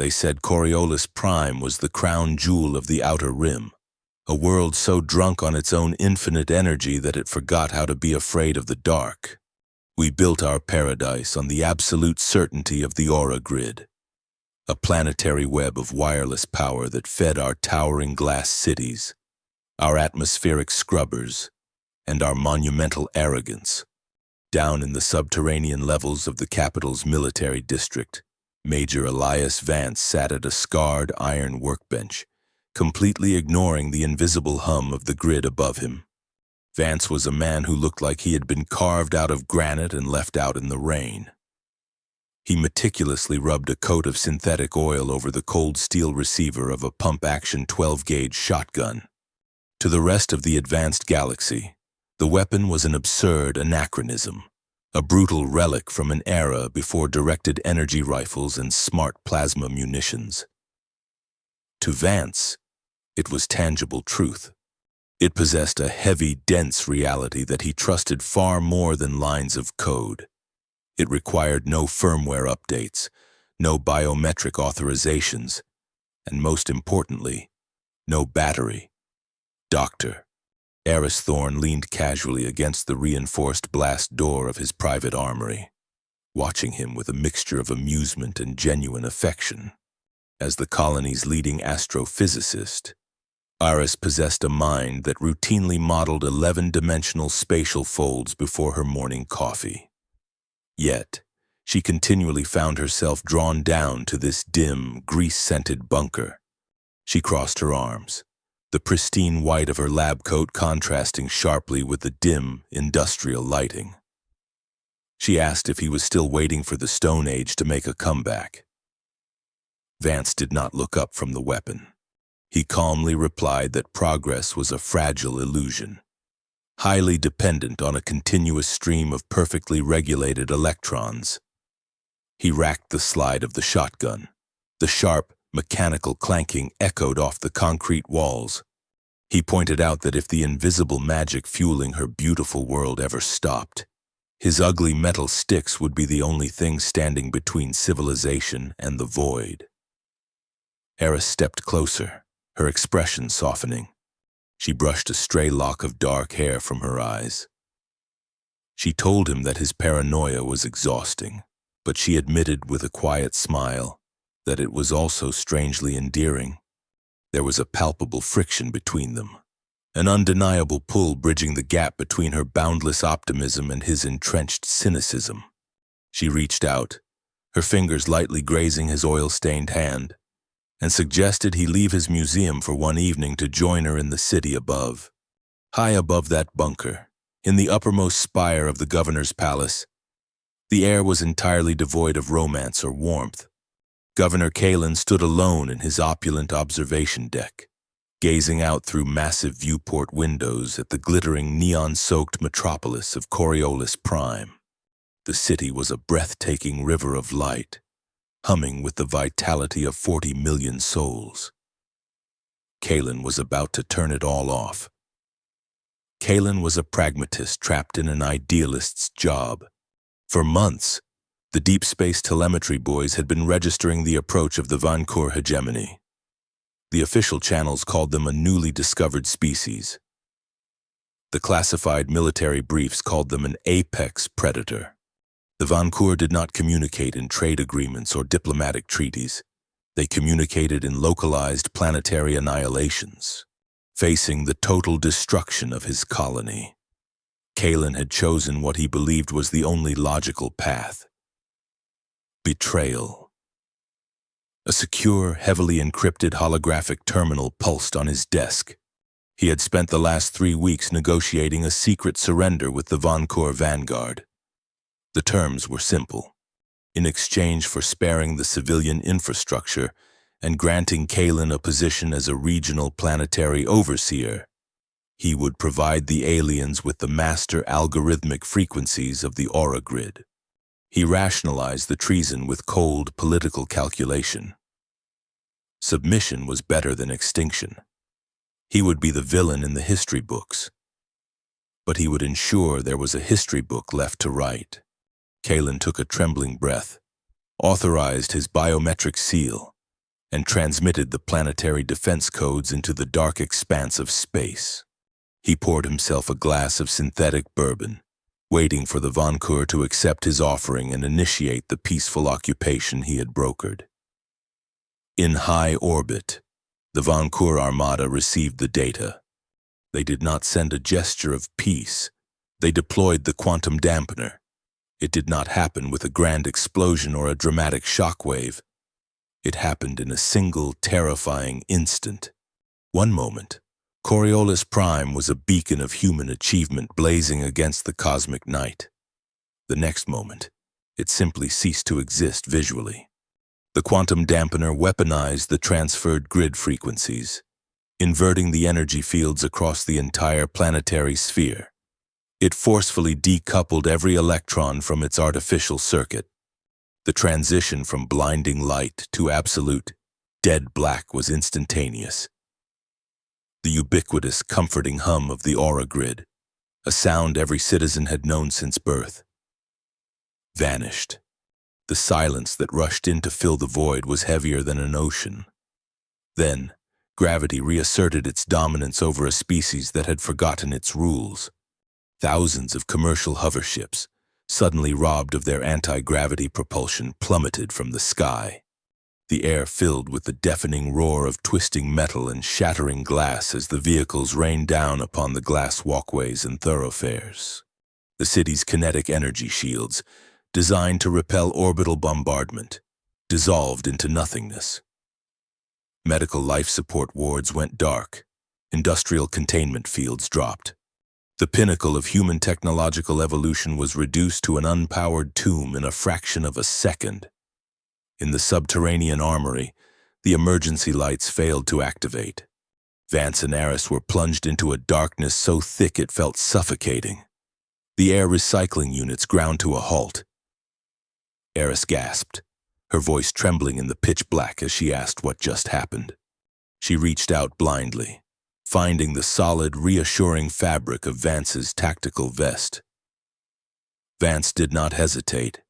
They said Coriolis Prime was the crown jewel of the Outer Rim, a world so drunk on its own infinite energy that it forgot how to be afraid of the dark. We built our paradise on the absolute certainty of the aura grid, a planetary web of wireless power that fed our towering glass cities, our atmospheric scrubbers, and our monumental arrogance. Down in the subterranean levels of the capital's military district, Major Elias Vance sat at a scarred iron workbench, completely ignoring the invisible hum of the grid above him. Vance was a man who looked like he had been carved out of granite and left out in the rain. He meticulously rubbed a coat of synthetic oil over the cold steel receiver of a pump-action 12-gauge shotgun. To the rest of the advanced galaxy, the weapon was an absurd anachronism, a brutal relic from an era before directed energy rifles and smart plasma munitions. To Vance, it was tangible truth. It possessed a heavy, dense reality that he trusted far more than lines of code. It required no firmware updates, no biometric authorizations, and most importantly, no battery. Doctor. Eris Thorne leaned casually against the reinforced blast door of his private armory, watching him with a mixture of amusement and genuine affection. As the colony's leading astrophysicist, Iris possessed a mind that routinely modeled 11-dimensional spatial folds before her morning coffee. Yet, she continually found herself drawn down to this dim, grease-scented bunker. She crossed her arms, the pristine white of her lab coat contrasting sharply with the dim, industrial lighting. She asked if he was still waiting for the Stone Age to make a comeback. Vance did not look up from the weapon. He calmly replied that progress was a fragile illusion, highly dependent on a continuous stream of perfectly regulated electrons. He racked the slide of the shotgun. The sharp, mechanical clanking echoed off the concrete walls. He pointed out that if the invisible magic fueling her beautiful world ever stopped, his ugly metal sticks would be the only thing standing between civilization and the void. Eris stepped closer, her expression softening. She brushed a stray lock of dark hair from her eyes. She told him that his paranoia was exhausting, but she admitted with a quiet smile that it was also strangely endearing. There was a palpable friction between them, an undeniable pull bridging the gap between her boundless optimism and his entrenched cynicism. She reached out, her fingers lightly grazing his oil-stained hand, and suggested he leave his museum for one evening to join her in the city above. High above that bunker, in the uppermost spire of the governor's palace, the air was entirely devoid of romance or warmth. Governor Kalen stood alone in his opulent observation deck, gazing out through massive viewport windows at the glittering neon-soaked metropolis of Coriolis Prime. The city was a breathtaking river of light, humming with the vitality of 40 million souls. Kalen was about to turn it all off. Kalen was a pragmatist trapped in an idealist's job. For months, the deep space telemetry boys had been registering the approach of the Vancour hegemony. The official channels called them a newly discovered species. The classified military briefs called them an apex predator. The Vancour did not communicate in trade agreements or diplomatic treaties. They communicated in localized planetary annihilations, facing the total destruction of his colony. Kalen had chosen what he believed was the only logical path: betrayal. A secure, heavily encrypted holographic terminal pulsed on his desk. He had spent the last 3 weeks negotiating a secret surrender with the Vancour Vanguard. The terms were simple. In exchange for sparing the civilian infrastructure and granting Kalen a position as a regional planetary overseer, he would provide the aliens with the master algorithmic frequencies of the aura grid. He rationalized the treason with cold political calculation. Submission was better than extinction. He would be the villain in the history books, but he would ensure there was a history book left to write. Kalen took a trembling breath, authorized his biometric seal, and transmitted the planetary defense codes into the dark expanse of space. He poured himself a glass of synthetic bourbon, waiting for the Vancour to accept his offering and initiate the peaceful occupation he had brokered. In high orbit, the Vancour Armada received the data. They did not send a gesture of peace. They deployed the quantum dampener. It did not happen with a grand explosion or a dramatic shockwave. It happened in a single terrifying instant. One moment, Coriolis Prime was a beacon of human achievement blazing against the cosmic night. The next moment, it simply ceased to exist visually. The quantum dampener weaponized the transferred grid frequencies, inverting the energy fields across the entire planetary sphere. It forcefully decoupled every electron from its artificial circuit. The transition from blinding light to absolute, dead black was instantaneous. The ubiquitous, comforting hum of the aura grid, a sound every citizen had known since birth, vanished. The silence that rushed in to fill the void was heavier than an ocean. Then, gravity reasserted its dominance over a species that had forgotten its rules. Thousands of commercial hover ships, suddenly robbed of their anti-gravity propulsion, plummeted from the sky. The air filled with the deafening roar of twisting metal and shattering glass as the vehicles rained down upon the glass walkways and thoroughfares. The city's kinetic energy shields, designed to repel orbital bombardment, dissolved into nothingness. Medical life support wards went dark. Industrial containment fields dropped. The pinnacle of human technological evolution was reduced to an unpowered tomb in a fraction of a second. In the subterranean armory, the emergency lights failed to activate. Vance and Eris were plunged into a darkness so thick it felt suffocating. The air recycling units ground to a halt. Eris gasped, her voice trembling in the pitch black as she asked what just happened. She reached out blindly, finding the solid, reassuring fabric of Vance's tactical vest. Vance did not hesitate.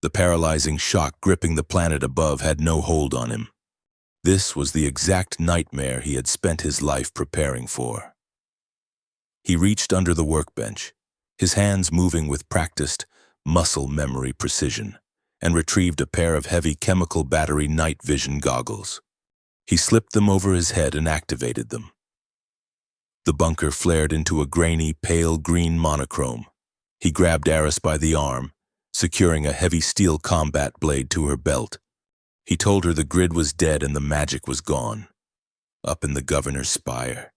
The paralyzing shock gripping the planet above had no hold on him. This was the exact nightmare he had spent his life preparing for. He reached under the workbench, his hands moving with practiced, muscle memory precision, and retrieved a pair of heavy chemical battery night vision goggles. He slipped them over his head and activated them. The bunker flared into a grainy, pale green monochrome. He grabbed Eris by the arm, securing a heavy steel combat blade to her belt. He told her the grid was dead and the magic was gone. Up in the governor's spire,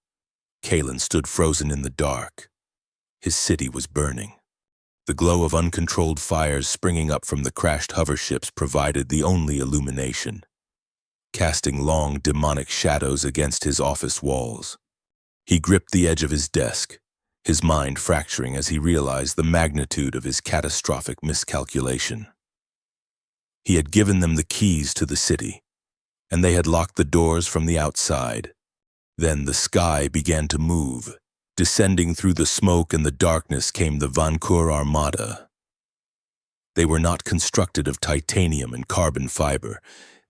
Kalen stood frozen in the dark. His city was burning. The glow of uncontrolled fires springing up from the crashed hover ships provided the only illumination, casting long, demonic shadows against his office walls. He gripped the edge of his desk, his mind fracturing as he realized the magnitude of his catastrophic miscalculation. He had given them the keys to the city, and they had locked the doors from the outside. Then the sky began to move. Descending through the smoke and the darkness came the Vancour Armada. They were not constructed of titanium and carbon fiber.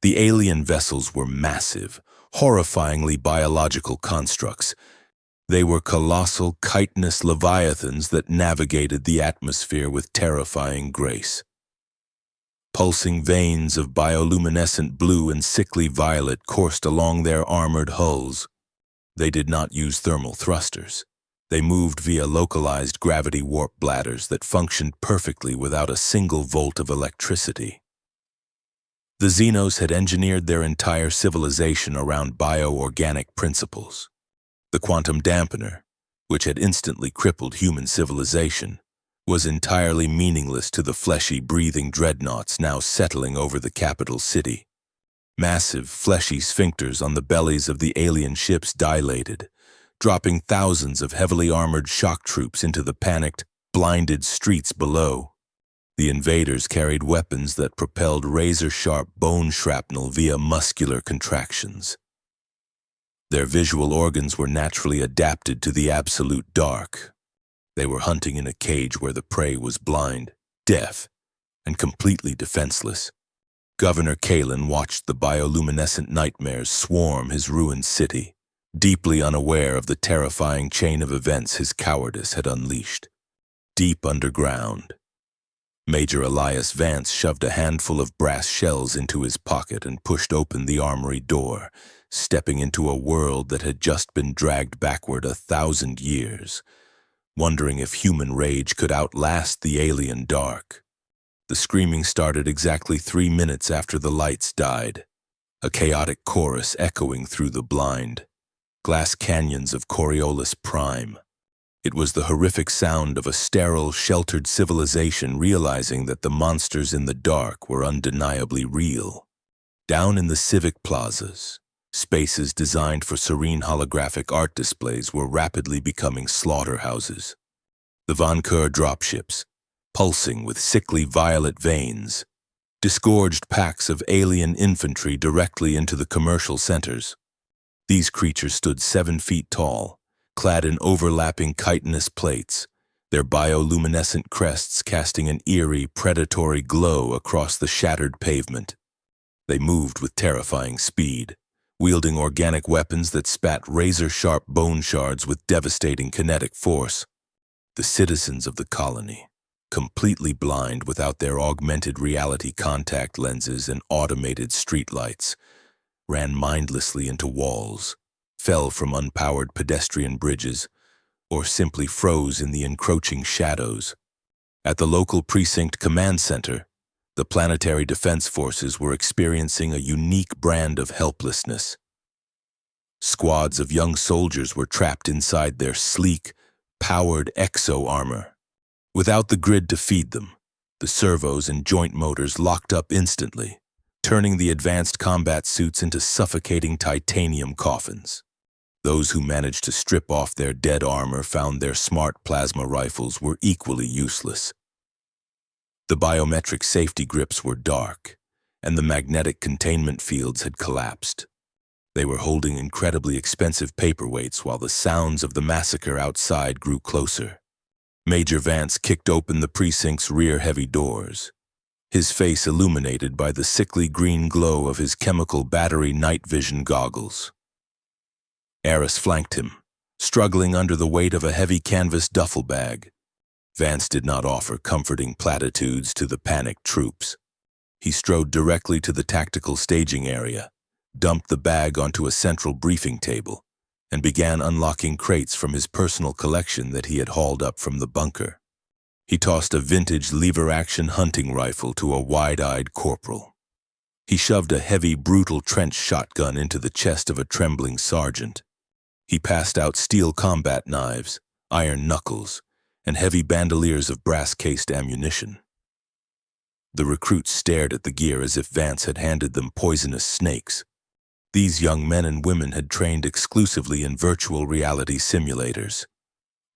The alien vessels were massive, horrifyingly biological constructs. They were colossal, chitinous leviathans that navigated the atmosphere with terrifying grace. Pulsing veins of bioluminescent blue and sickly violet coursed along their armored hulls. They did not use thermal thrusters. They moved via localized gravity warp bladders that functioned perfectly without a single volt of electricity. The Xenos had engineered their entire civilization around bioorganic principles. The quantum dampener, which had instantly crippled human civilization, was entirely meaningless to the fleshy, breathing dreadnoughts now settling over the capital city. Massive, fleshy sphincters on the bellies of the alien ships dilated, dropping thousands of heavily armored shock troops into the panicked, blinded streets below. The invaders carried weapons that propelled razor-sharp bone shrapnel via muscular contractions. Their visual organs were naturally adapted to the absolute dark. They were hunting in a cage where the prey was blind, deaf, and completely defenseless. Governor Kalen watched the bioluminescent nightmares swarm his ruined city, deeply unaware of the terrifying chain of events his cowardice had unleashed. Deep underground, Major Elias Vance shoved a handful of brass shells into his pocket and pushed open the armory door, stepping into a world that had just been dragged backward 1,000 years, wondering if human rage could outlast the alien dark. The screaming started exactly 3 minutes after the lights died, a chaotic chorus echoing through the blind, glass canyons of Coriolis Prime. It was the horrific sound of a sterile, sheltered civilization realizing that the monsters in the dark were undeniably real. Down in the civic plazas, spaces designed for serene holographic art displays were rapidly becoming slaughterhouses. The Von Keur dropships, pulsing with sickly violet veins, disgorged packs of alien infantry directly into the commercial centers. These creatures stood 7 feet tall, clad in overlapping chitinous plates, their bioluminescent crests casting an eerie, predatory glow across the shattered pavement. They moved with terrifying speed, wielding organic weapons that spat razor-sharp bone shards with devastating kinetic force. The citizens of the colony, completely blind without their augmented reality contact lenses and automated streetlights, ran mindlessly into walls, fell from unpowered pedestrian bridges, or simply froze in the encroaching shadows. At the local precinct command center, the planetary defense forces were experiencing a unique brand of helplessness. Squads of young soldiers were trapped inside their sleek, powered exo-armor. Without the grid to feed them, the servos and joint motors locked up instantly, turning the advanced combat suits into suffocating titanium coffins. Those who managed to strip off their dead armor found their smart plasma rifles were equally useless. The biometric safety grips were dark, and the magnetic containment fields had collapsed. They were holding incredibly expensive paperweights while the sounds of the massacre outside grew closer. Major Vance kicked open the precinct's rear heavy doors, his face illuminated by the sickly green glow of his chemical battery night vision goggles. Eris flanked him, struggling under the weight of a heavy canvas duffel bag. Vance did not offer comforting platitudes to the panicked troops. He strode directly to the tactical staging area, dumped the bag onto a central briefing table, and began unlocking crates from his personal collection that he had hauled up from the bunker. He tossed a vintage lever-action hunting rifle to a wide-eyed corporal. He shoved a heavy, brutal trench shotgun into the chest of a trembling sergeant. He passed out steel combat knives, iron knuckles, and heavy bandoliers of brass-cased ammunition. The recruits stared at the gear as if Vance had handed them poisonous snakes. These young men and women had trained exclusively in virtual reality simulators,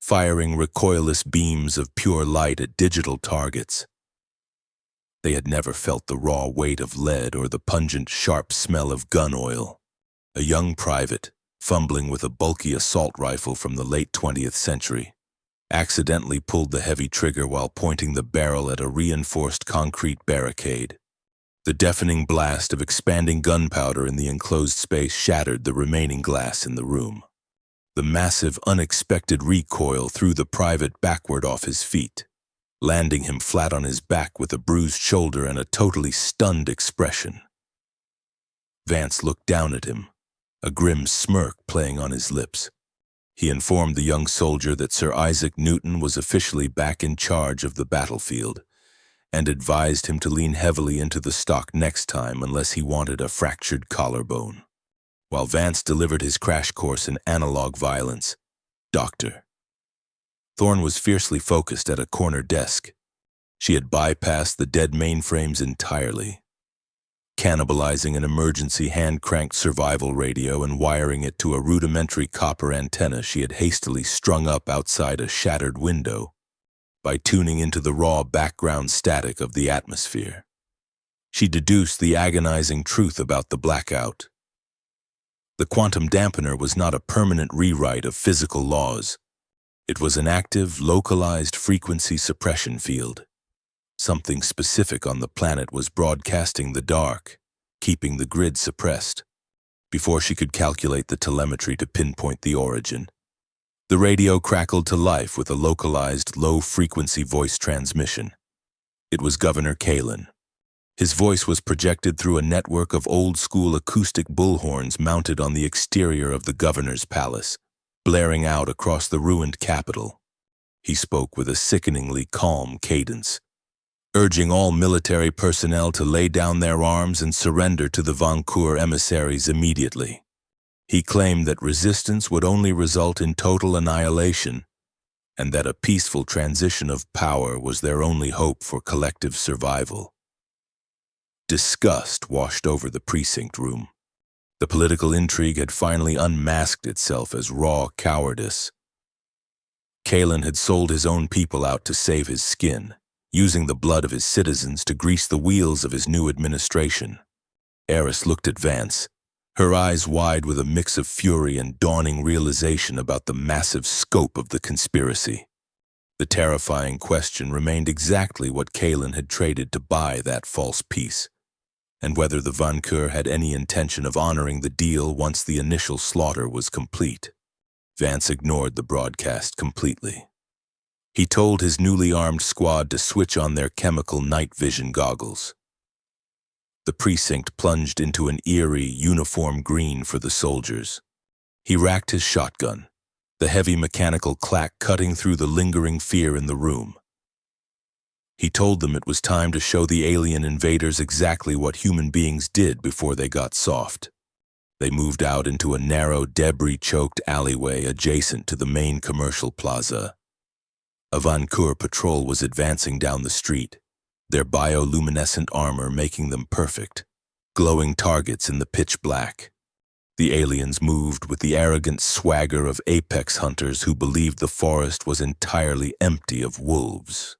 firing recoilless beams of pure light at digital targets. They had never felt the raw weight of lead or the pungent, sharp smell of gun oil. A young private, fumbling with a bulky assault rifle from the late 20th century, accidentally pulled the heavy trigger while pointing the barrel at a reinforced concrete barricade. The deafening blast of expanding gunpowder in the enclosed space shattered the remaining glass in the room. The massive, unexpected recoil threw the private backward off his feet, landing him flat on his back with a bruised shoulder and a totally stunned expression. Vance looked down at him, a grim smirk playing on his lips. He informed the young soldier that Sir Isaac Newton was officially back in charge of the battlefield, and advised him to lean heavily into the stock next time unless he wanted a fractured collarbone. While Vance delivered his crash course in analog violence, Dr. Thorne was fiercely focused at a corner desk. She had bypassed the dead mainframes entirely, cannibalizing an emergency hand-cranked survival radio and wiring it to a rudimentary copper antenna she had hastily strung up outside a shattered window by tuning into the raw background static of the atmosphere. She deduced the agonizing truth about the blackout. The quantum dampener was not a permanent rewrite of physical laws. It was an active, localized frequency suppression field. Something specific on the planet was broadcasting the dark, keeping the grid suppressed. Before she could calculate the telemetry to pinpoint the origin, the radio crackled to life with a localized, low-frequency voice transmission. It was Governor Kalen. His voice was projected through a network of old-school acoustic bullhorns mounted on the exterior of the governor's palace, blaring out across the ruined capital. He spoke with a sickeningly calm cadence, urging all military personnel to lay down their arms and surrender to the Vancour emissaries immediately. He claimed that resistance would only result in total annihilation, and that a peaceful transition of power was their only hope for collective survival. Disgust washed over the precinct room. The political intrigue had finally unmasked itself as raw cowardice. Kalen had sold his own people out to save his skin, using the blood of his citizens to grease the wheels of his new administration. Eris looked at Vance, her eyes wide with a mix of fury and dawning realization about the massive scope of the conspiracy. The terrifying question remained exactly what Kalen had traded to buy that false peace, and whether the Vancour had any intention of honoring the deal once the initial slaughter was complete. Vance ignored the broadcast completely. He told his newly armed squad to switch on their chemical night vision goggles. The precinct plunged into an eerie, uniform green for the soldiers. He racked his shotgun, the heavy mechanical clack cutting through the lingering fear in the room. He told them it was time to show the alien invaders exactly what human beings did before they got soft. They moved out into a narrow, debris-choked alleyway adjacent to the main commercial plaza. A Vancour patrol was advancing down the street, their bioluminescent armor making them perfect, glowing targets in the pitch black. The aliens moved with the arrogant swagger of apex hunters who believed the forest was entirely empty of wolves.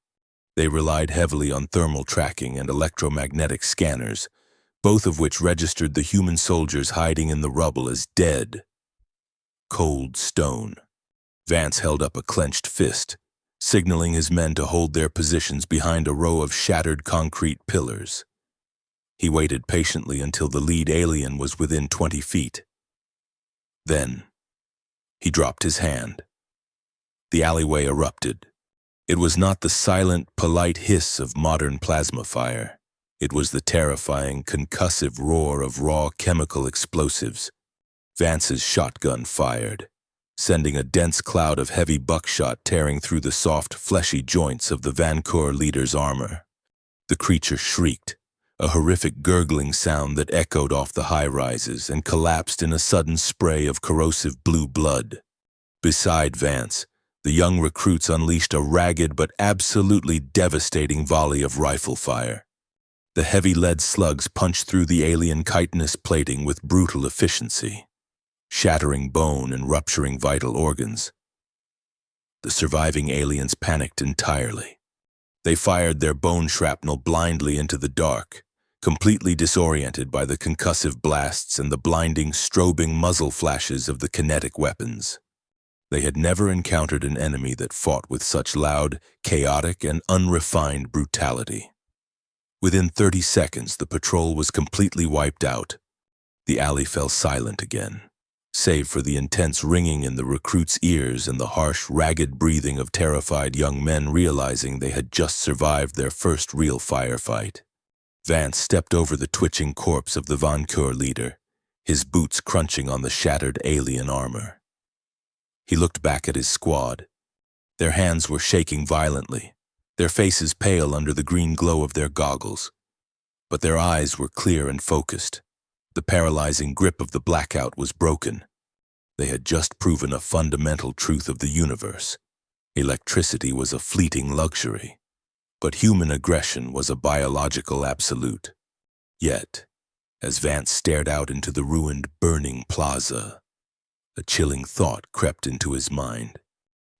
They relied heavily on thermal tracking and electromagnetic scanners, both of which registered the human soldiers hiding in the rubble as dead. Cold stone. Vance held up a clenched fist, signaling his men to hold their positions behind a row of shattered concrete pillars. He waited patiently until the lead alien was within 20 feet. Then, he dropped his hand. The alleyway erupted. It was not the silent, polite hiss of modern plasma fire. It was the terrifying, concussive roar of raw chemical explosives. Vance's shotgun fired, sending a dense cloud of heavy buckshot tearing through the soft, fleshy joints of the Vancour leader's armor. The creature shrieked, a horrific gurgling sound that echoed off the high-rises and collapsed in a sudden spray of corrosive blue blood. Beside Vance, the young recruits unleashed a ragged but absolutely devastating volley of rifle fire. The heavy lead slugs punched through the alien chitinous plating with brutal efficiency, shattering bone and rupturing vital organs. The surviving aliens panicked entirely. They fired their bone shrapnel blindly into the dark, completely disoriented by the concussive blasts and the blinding, strobing muzzle flashes of the kinetic weapons. They had never encountered an enemy that fought with such loud, chaotic, and unrefined brutality. Within 30 seconds, the patrol was completely wiped out. The alley fell silent again, save for the intense ringing in the recruits' ears and the harsh, ragged breathing of terrified young men realizing they had just survived their first real firefight. Vance stepped over the twitching corpse of the Vancour leader, his boots crunching on the shattered alien armor. He looked back at his squad. Their hands were shaking violently, their faces pale under the green glow of their goggles. But their eyes were clear and focused. The paralyzing grip of the blackout was broken. They had just proven a fundamental truth of the universe. Electricity was a fleeting luxury, but human aggression was a biological absolute. Yet, as Vance stared out into the ruined, burning plaza, a chilling thought crept into his mind.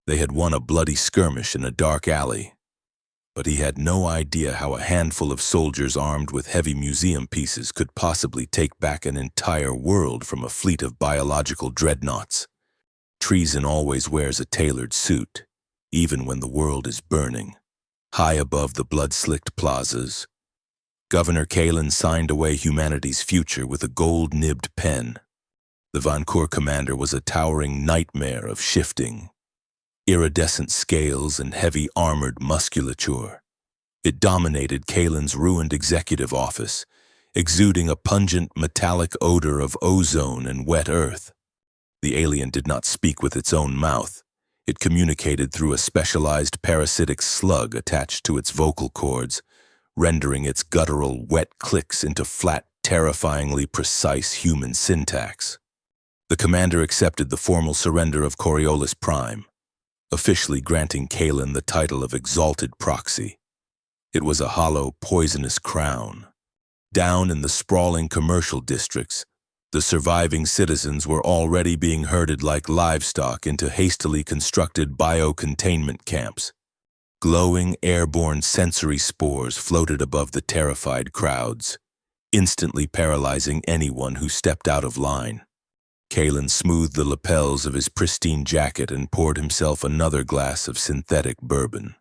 They had won a bloody skirmish in a dark alley, but he had no idea how a handful of soldiers armed with heavy museum pieces could possibly take back an entire world from a fleet of biological dreadnoughts. Treason always wears a tailored suit, even when the world is burning. high above the blood-slicked plazas. Governor Kalin signed away humanity's future with a gold-nibbed pen. The Vancour commander was a towering nightmare of shifting, iridescent scales and heavy armored musculature. It dominated Kalin's ruined executive office, exuding a pungent metallic odor of ozone and wet earth. The alien did not speak with its own mouth. It communicated through a specialized parasitic slug attached to its vocal cords, rendering its guttural, wet clicks into flat, terrifyingly precise human syntax. The commander accepted the formal surrender of Coriolis Prime, officially granting Kalin the title of Exalted Proxy. It was a hollow, poisonous crown. Down in the sprawling commercial districts, the surviving citizens were already being herded like livestock into hastily constructed bio-containment camps. Glowing, airborne sensory spores floated above the terrified crowds, instantly paralyzing anyone who stepped out of line. Kalin smoothed the lapels of his pristine jacket and poured himself another glass of synthetic bourbon,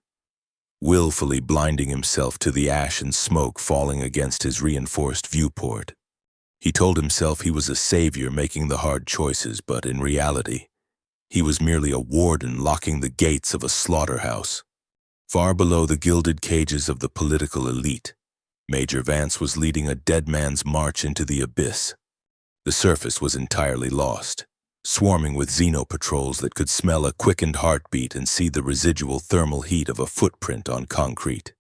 willfully blinding himself to the ash and smoke falling against his reinforced viewport. He told himself he was a savior making the hard choices, but in reality, he was merely a warden locking the gates of a slaughterhouse. Far below the gilded cages of the political elite, Major Vance was leading a dead man's march into the abyss. The surface was entirely lost, swarming with Xeno patrols that could smell a quickened heartbeat and see the residual thermal heat of a footprint on concrete.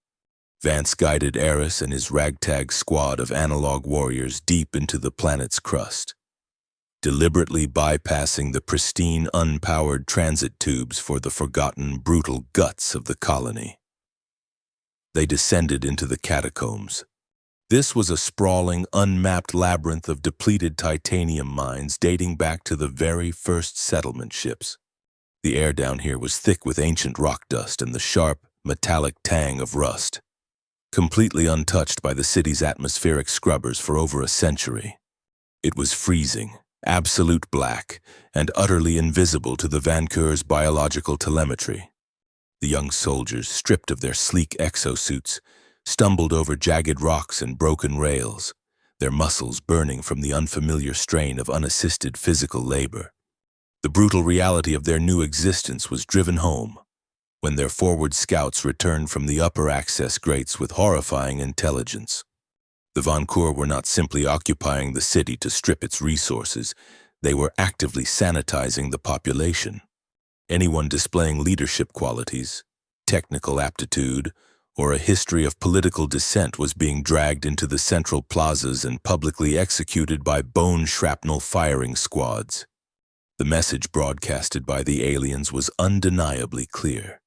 Vance guided Eris and his ragtag squad of analog warriors deep into the planet's crust, deliberately bypassing the pristine, unpowered transit tubes for the forgotten, brutal guts of the colony. They descended into the catacombs. This was a sprawling, unmapped labyrinth of depleted titanium mines dating back to the very first settlement ships. The air down here was thick with ancient rock dust and the sharp, metallic tang of rust, completely untouched by the city's atmospheric scrubbers for over a century. It was freezing, absolute black, and utterly invisible to the Vancour's biological telemetry. The young soldiers, stripped of their sleek exosuits, stumbled over jagged rocks and broken rails, their muscles burning from the unfamiliar strain of unassisted physical labor. The brutal reality of their new existence was driven home when their forward scouts returned from the upper access grates with horrifying intelligence. The Vancour were not simply occupying the city to strip its resources, they were actively sanitizing the population. Anyone displaying leadership qualities, technical aptitude, or a history of political dissent was being dragged into the central plazas and publicly executed by bone shrapnel firing squads. The message broadcasted by the aliens was undeniably clear.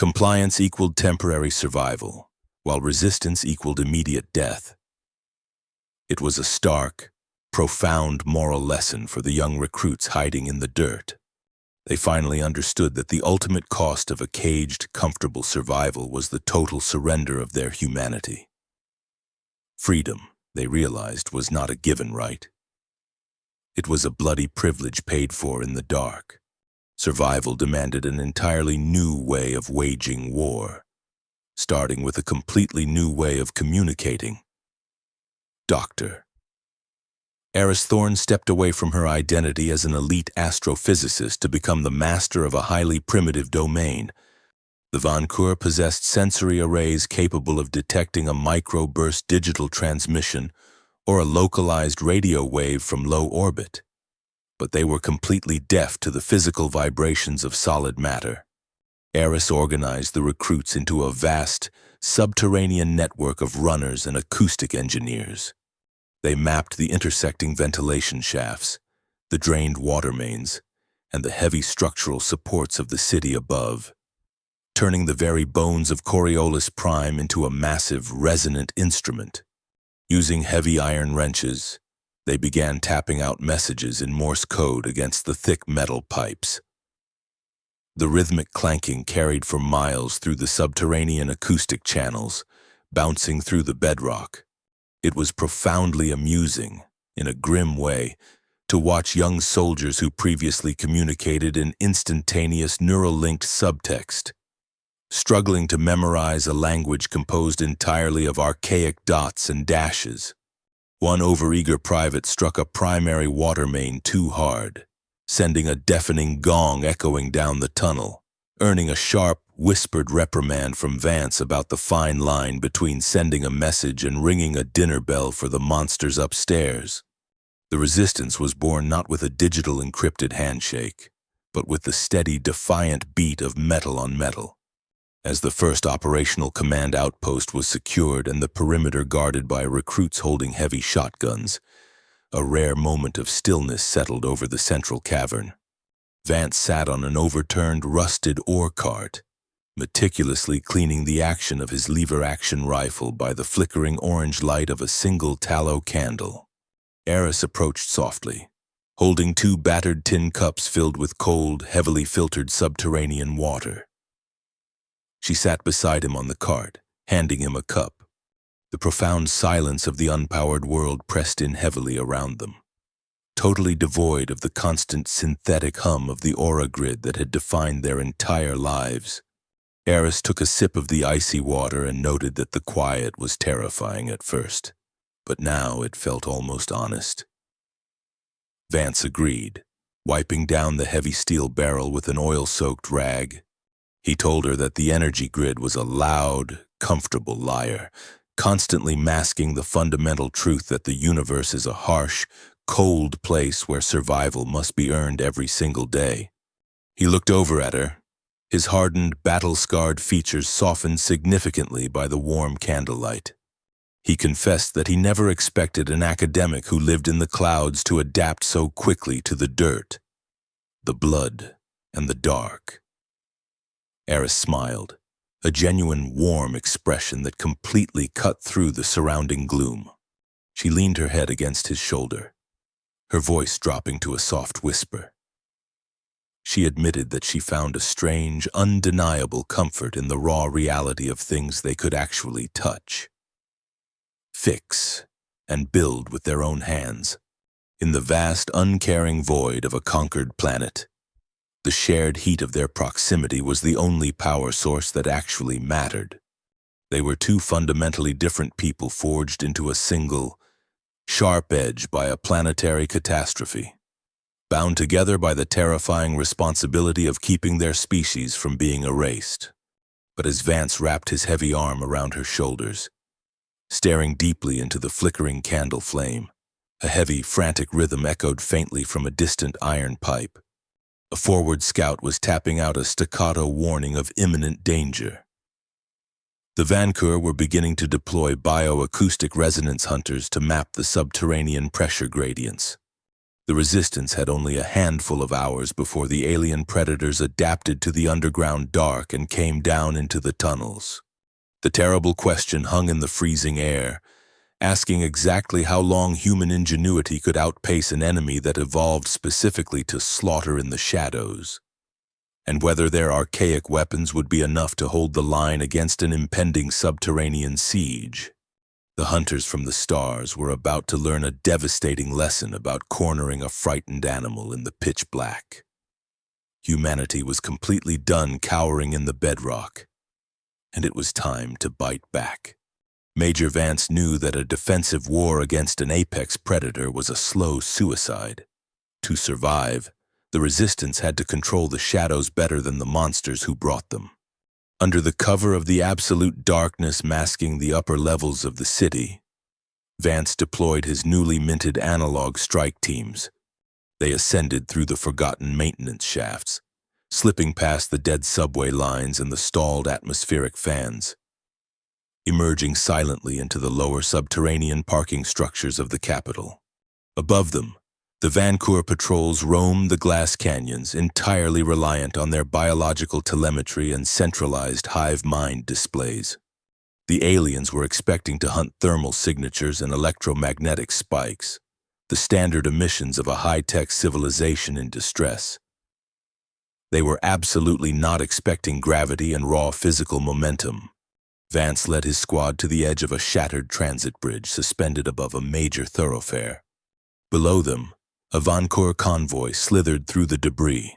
Compliance equaled temporary survival, while resistance equaled immediate death. It was a stark, profound moral lesson for the young recruits hiding in the dirt. They finally understood that the ultimate cost of a caged, comfortable survival was the total surrender of their humanity. Freedom, they realized, was not a given right. It was a bloody privilege paid for in the dark. Survival demanded an entirely new way of waging war, starting with a completely new way of communicating. Doctor. Eris Thorne stepped away from her identity as an elite astrophysicist to become the master of a highly primitive domain. The Vancour possessed sensory arrays capable of detecting a microburst digital transmission or a localized radio wave from low orbit. But they were completely deaf to the physical vibrations of solid matter. Eris organized the recruits into a vast, subterranean network of runners and acoustic engineers. They mapped the intersecting ventilation shafts, the drained water mains, and the heavy structural supports of the city above, turning the very bones of Coriolis Prime into a massive, resonant instrument. Using heavy iron wrenches, they began tapping out messages in Morse code against the thick metal pipes. The rhythmic clanking carried for miles through the subterranean acoustic channels, bouncing through the bedrock. It was profoundly amusing, in a grim way, to watch young soldiers who previously communicated in instantaneous neural-linked subtext struggling to memorize a language composed entirely of archaic dots and dashes. One overeager private struck a primary water main too hard, sending a deafening gong echoing down the tunnel, earning a sharp, whispered reprimand from Vance about the fine line between sending a message and ringing a dinner bell for the monsters upstairs. The resistance was born not with a digital encrypted handshake, but with the steady, defiant beat of metal on metal. As the first operational command outpost was secured and the perimeter guarded by recruits holding heavy shotguns, a rare moment of stillness settled over the central cavern. Vance sat on an overturned, rusted ore cart, meticulously cleaning the action of his lever-action rifle by the flickering orange light of a single tallow candle. Eris approached softly, holding 2 battered tin cups filled with cold, heavily filtered subterranean water. She sat beside him on the cart, handing him a cup. The profound silence of the unpowered world pressed in heavily around them, totally devoid of the constant synthetic hum of the aura grid that had defined their entire lives. Eris took a sip of the icy water and noted that the quiet was terrifying at first, but now it felt almost honest. Vance agreed, wiping down the heavy steel barrel with an oil-soaked rag. He told her that the energy grid was a loud, comfortable liar, constantly masking the fundamental truth that the universe is a harsh, cold place where survival must be earned every single day. He looked over at her, his hardened, battle-scarred features softened significantly by the warm candlelight. He confessed that he never expected an academic who lived in the clouds to adapt so quickly to the dirt, the blood, and the dark. Eris smiled, a genuine warm expression that completely cut through the surrounding gloom. She leaned her head against his shoulder, her voice dropping to a soft whisper. She admitted that she found a strange, undeniable comfort in the raw reality of things they could actually touch, fix, and build with their own hands, in the vast, uncaring void of a conquered planet. The shared heat of their proximity was the only power source that actually mattered. They were 2 fundamentally different people forged into a single, sharp edge by a planetary catastrophe, bound together by the terrifying responsibility of keeping their species from being erased. But as Vance wrapped his heavy arm around her shoulders, staring deeply into the flickering candle flame, a heavy, frantic rhythm echoed faintly from a distant iron pipe. A forward scout was tapping out a staccato warning of imminent danger. The Vancour were beginning to deploy bioacoustic resonance hunters to map the subterranean pressure gradients. The resistance had only a handful of hours before the alien predators adapted to the underground dark and came down into the tunnels. The terrible question hung in the freezing air, asking exactly how long human ingenuity could outpace an enemy that evolved specifically to slaughter in the shadows, and whether their archaic weapons would be enough to hold the line against an impending subterranean siege. The hunters from the stars were about to learn a devastating lesson about cornering a frightened animal in the pitch black. Humanity was completely done cowering in the bedrock, and it was time to bite back. Major Vance knew that a defensive war against an apex predator was a slow suicide. To survive, the resistance had to control the shadows better than the monsters who brought them. Under the cover of the absolute darkness masking the upper levels of the city, Vance deployed his newly minted analog strike teams. They ascended through the forgotten maintenance shafts, slipping past the dead subway lines and the stalled atmospheric fans, emerging silently into the lower subterranean parking structures of the capital. Above them, the Vancour patrols roamed the glass canyons, entirely reliant on their biological telemetry and centralized hive mind displays. The aliens were expecting to hunt thermal signatures and electromagnetic spikes, the standard emissions of a high-tech civilization in distress. They were absolutely not expecting gravity and raw physical momentum. Vance led his squad to the edge of a shattered transit bridge suspended above a major thoroughfare. Below them, a Vancour convoy slithered through the debris,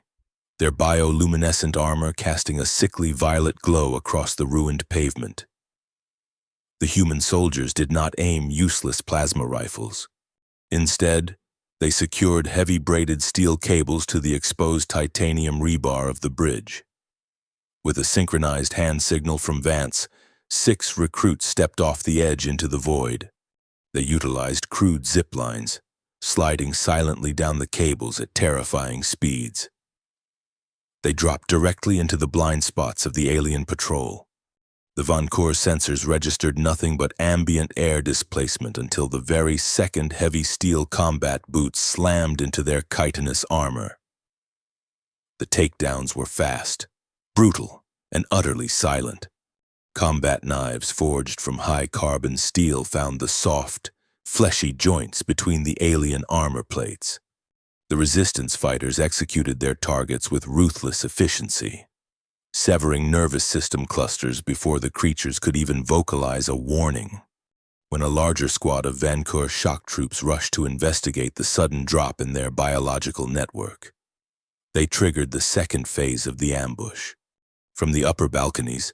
their bioluminescent armor casting a sickly violet glow across the ruined pavement. The human soldiers did not aim useless plasma rifles. Instead, they secured heavy braided steel cables to the exposed titanium rebar of the bridge. With a synchronized hand signal from Vance, 6 recruits stepped off the edge into the void. They utilized crude zip lines, sliding silently down the cables at terrifying speeds. They dropped directly into the blind spots of the alien patrol. The Von Coeur sensors registered nothing but ambient air displacement until the very second heavy steel combat boots slammed into their chitinous armor. The takedowns were fast, brutal, and utterly silent. Combat knives forged from high-carbon steel found the soft, fleshy joints between the alien armor plates. The resistance fighters executed their targets with ruthless efficiency, severing nervous system clusters before the creatures could even vocalize a warning. When a larger squad of Von Coeur shock troops rushed to investigate the sudden drop in their biological network, they triggered the second phase of the ambush. From the upper balconies,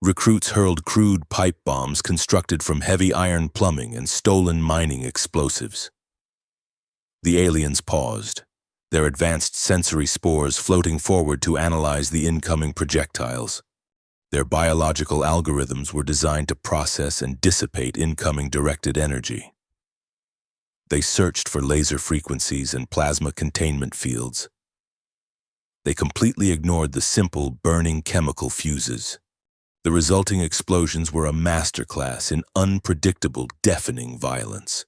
recruits hurled crude pipe bombs constructed from heavy iron plumbing and stolen mining explosives. The aliens paused, their advanced sensory spores floating forward to analyze the incoming projectiles. Their biological algorithms were designed to process and dissipate incoming directed energy. They searched for laser frequencies and plasma containment fields. They completely ignored the simple burning chemical fuses. The resulting explosions were a masterclass in unpredictable, deafening violence.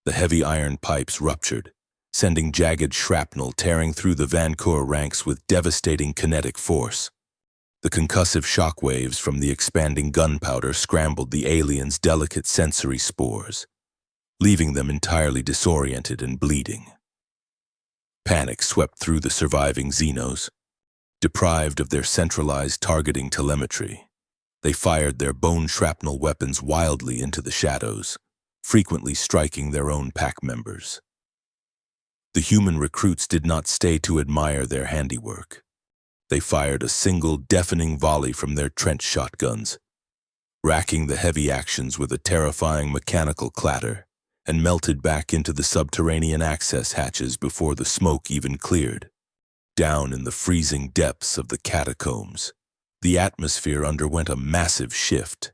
The heavy iron pipes ruptured, sending jagged shrapnel tearing through the Von Coeur ranks with devastating kinetic force. The concussive shock waves from the expanding gunpowder scrambled the aliens' delicate sensory spores, leaving them entirely disoriented and bleeding. Panic swept through the surviving Xenos. Deprived of their centralized targeting telemetry, they fired their bone shrapnel weapons wildly into the shadows, frequently striking their own pack members. The human recruits did not stay to admire their handiwork. They fired a single deafening volley from their trench shotguns, racking the heavy actions with a terrifying mechanical clatter, and melted back into the subterranean access hatches before the smoke even cleared. Down in the freezing depths of the catacombs, the atmosphere underwent a massive shift.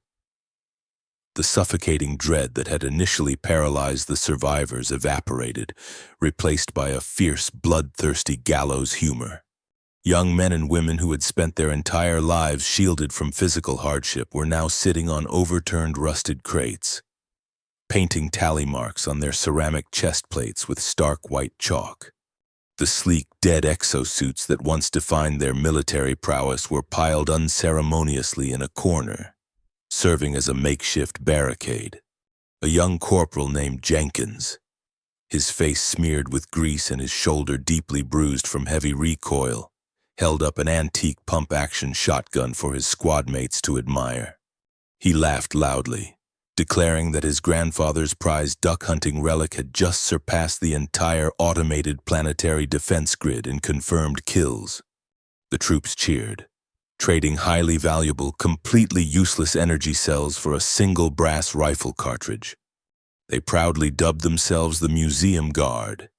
The suffocating dread that had initially paralyzed the survivors evaporated, replaced by a fierce, bloodthirsty gallows humor. Young men and women who had spent their entire lives shielded from physical hardship were now sitting on overturned rusted crates, painting tally marks on their ceramic chest plates with stark white chalk. The sleek, dead exosuits that once defined their military prowess were piled unceremoniously in a corner, serving as a makeshift barricade. A young corporal named Jenkins, his face smeared with grease and his shoulder deeply bruised from heavy recoil, held up an antique pump-action shotgun for his squad mates to admire. He laughed loudly, declaring that his grandfather's prized duck-hunting relic had just surpassed the entire automated planetary defense grid in confirmed kills. The troops cheered, trading highly valuable, completely useless energy cells for a single brass rifle cartridge. They proudly dubbed themselves the Museum Guard,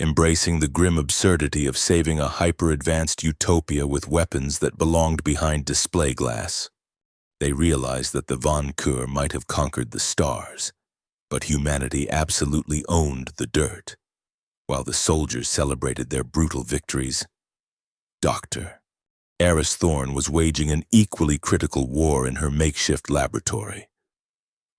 embracing the grim absurdity of saving a hyper-advanced utopia with weapons that belonged behind display glass. They realized that the Von Coeur might have conquered the stars, but humanity absolutely owned the dirt. While the soldiers celebrated their brutal victories, Dr. Eris Thorne was waging an equally critical war in her makeshift laboratory.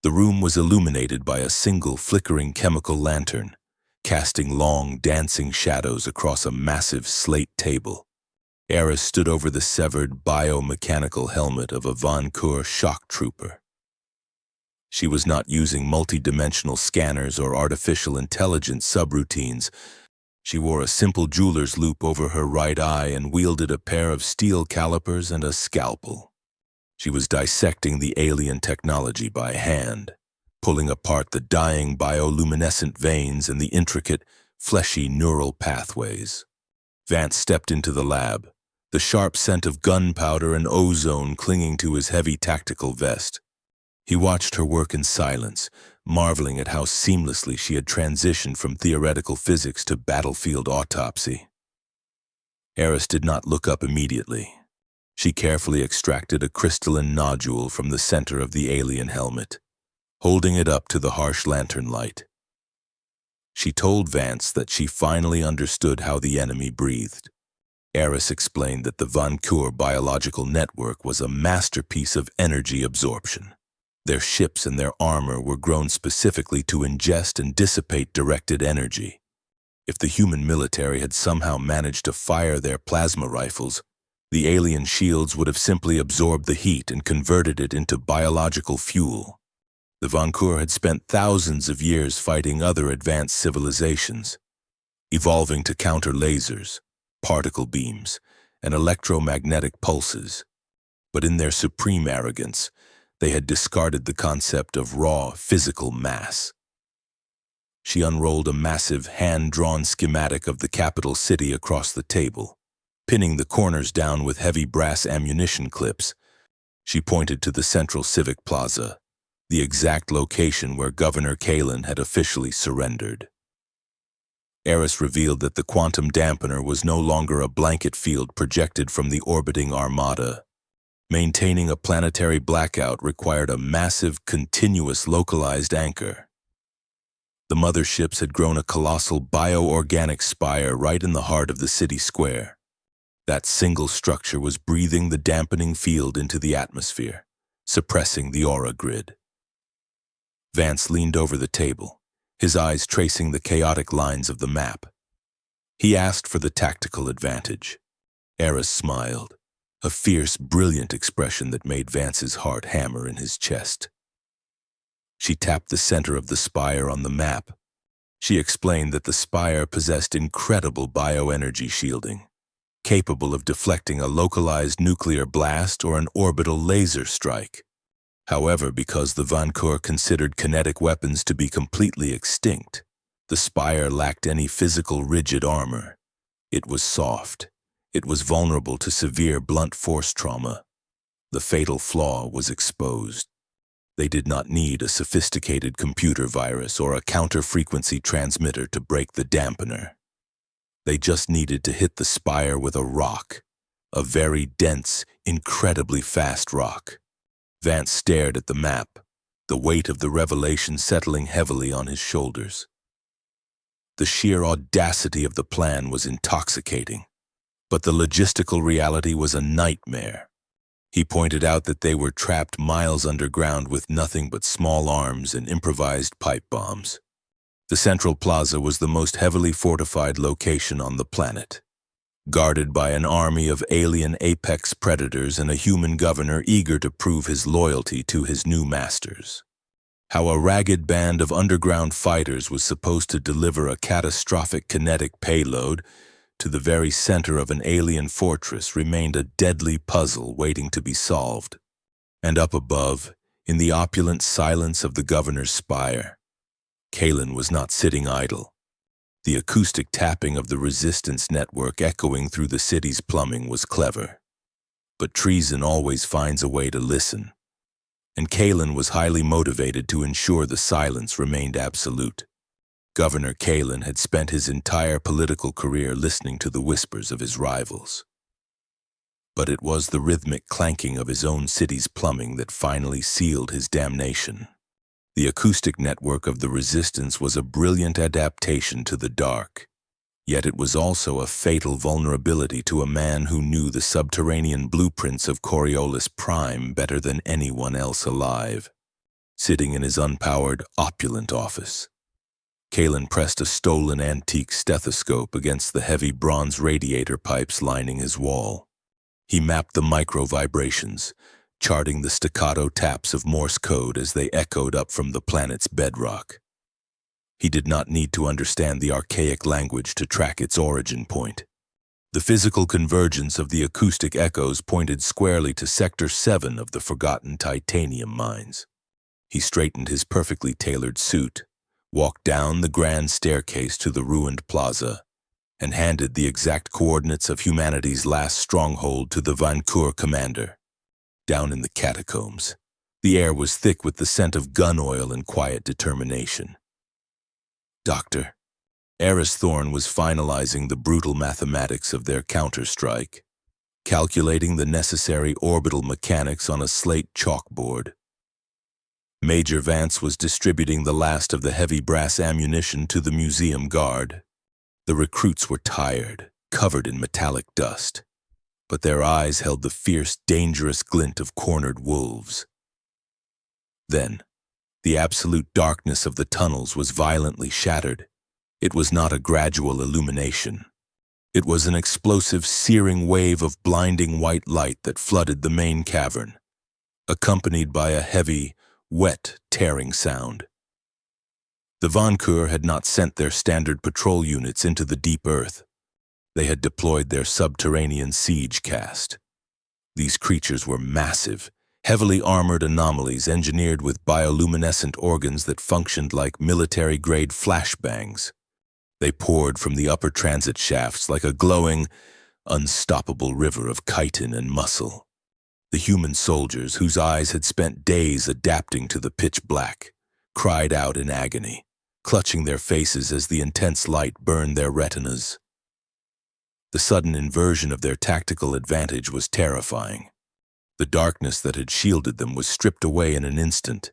The room was illuminated by a single flickering chemical lantern, casting long, dancing shadows across a massive slate table. Eris stood over the severed biomechanical helmet of a Von Coeur shock trooper. She was not using multi-dimensional scanners or artificial intelligence subroutines. She wore a simple jeweler's loop over her right eye and wielded a pair of steel calipers and a scalpel. She was dissecting the alien technology by hand, pulling apart the dying bioluminescent veins and the intricate, fleshy neural pathways. Vance stepped into the lab, the sharp scent of gunpowder and ozone clinging to his heavy tactical vest. He watched her work in silence, marveling at how seamlessly she had transitioned from theoretical physics to battlefield autopsy. Eris did not look up immediately. She carefully extracted a crystalline nodule from the center of the alien helmet, holding it up to the harsh lantern light. She told Vance that she finally understood how the enemy breathed. Eris explained that the Vancour biological network was a masterpiece of energy absorption. Their ships and their armor were grown specifically to ingest and dissipate directed energy. If the human military had somehow managed to fire their plasma rifles, the alien shields would have simply absorbed the heat and converted it into biological fuel. The Vancour had spent thousands of years fighting other advanced civilizations, evolving to counter lasers, particle beams, and electromagnetic pulses. But in their supreme arrogance, they had discarded the concept of raw physical mass. She unrolled a massive hand-drawn schematic of the capital city across the table. Pinning the corners down with heavy brass ammunition clips, she pointed to the central civic plaza, the exact location where Governor Kalen had officially surrendered. Eris revealed that the quantum dampener was no longer a blanket field projected from the orbiting armada. Maintaining a planetary blackout required a massive, continuous, localized anchor. The motherships had grown a colossal bioorganic spire right in the heart of the city square. That single structure was breathing the dampening field into the atmosphere, suppressing the aura grid. Vance leaned over the table, his eyes tracing the chaotic lines of the map. He asked for the tactical advantage. Eris smiled, a fierce, brilliant expression that made Vance's heart hammer in his chest. She tapped the center of the spire on the map. She explained that the spire possessed incredible bioenergy shielding, capable of deflecting a localized nuclear blast or an orbital laser strike. However, because the Vancour considered kinetic weapons to be completely extinct, the spire lacked any physical rigid armor. It was soft. It was vulnerable to severe blunt force trauma. The fatal flaw was exposed. They did not need a sophisticated computer virus or a counter-frequency transmitter to break the dampener. They just needed to hit the spire with a rock, a very dense, incredibly fast rock. Vance stared at the map, the weight of the revelation settling heavily on his shoulders. The sheer audacity of the plan was intoxicating, but the logistical reality was a nightmare. He pointed out that they were trapped miles underground with nothing but small arms and improvised pipe bombs. The central plaza was the most heavily fortified location on the planet, guarded by an army of alien apex predators and a human governor eager to prove his loyalty to his new masters. How a ragged band of underground fighters was supposed to deliver a catastrophic kinetic payload to the very center of an alien fortress remained a deadly puzzle waiting to be solved. And up above, in the opulent silence of the governor's spire, Kalen was not sitting idle. The acoustic tapping of the resistance network echoing through the city's plumbing was clever. But treason always finds a way to listen, and Kalen was highly motivated to ensure the silence remained absolute. Governor Kalen had spent his entire political career listening to the whispers of his rivals. But it was the rhythmic clanking of his own city's plumbing that finally sealed his damnation. The acoustic network of the resistance was a brilliant adaptation to the dark, yet it was also a fatal vulnerability to a man who knew the subterranean blueprints of Coriolis Prime better than anyone else alive. Sitting in his unpowered, opulent office, Kalen pressed a stolen antique stethoscope against the heavy bronze radiator pipes lining his wall. He mapped the micro-vibrations, charting the staccato taps of Morse code as they echoed up from the planet's bedrock. He did not need to understand the archaic language to track its origin point. The physical convergence of the acoustic echoes pointed squarely to Sector 7 of the forgotten titanium mines. He straightened his perfectly tailored suit, walked down the grand staircase to the ruined plaza, and handed the exact coordinates of humanity's last stronghold to the Vancour commander. Down in the catacombs, the air was thick with the scent of gun oil and quiet determination. Doctor, Eris Thorne was finalizing the brutal mathematics of their counterstrike, calculating the necessary orbital mechanics on a slate chalkboard. Major Vance was distributing the last of the heavy brass ammunition to the museum guard. The recruits were tired, covered in metallic dust, but their eyes held the fierce, dangerous glint of cornered wolves. Then, the absolute darkness of the tunnels was violently shattered. It was not a gradual illumination. It was an explosive, searing wave of blinding white light that flooded the main cavern, accompanied by a heavy, wet, tearing sound. The Vancour had not sent their standard patrol units into the deep earth. They had deployed their subterranean siege cast. These creatures were massive, heavily armored anomalies engineered with bioluminescent organs that functioned like military-grade flashbangs. They poured from the upper transit shafts like a glowing, unstoppable river of chitin and muscle. The human soldiers, whose eyes had spent days adapting to the pitch black, cried out in agony, clutching their faces as the intense light burned their retinas. The sudden inversion of their tactical advantage was terrifying. The darkness that had shielded them was stripped away in an instant,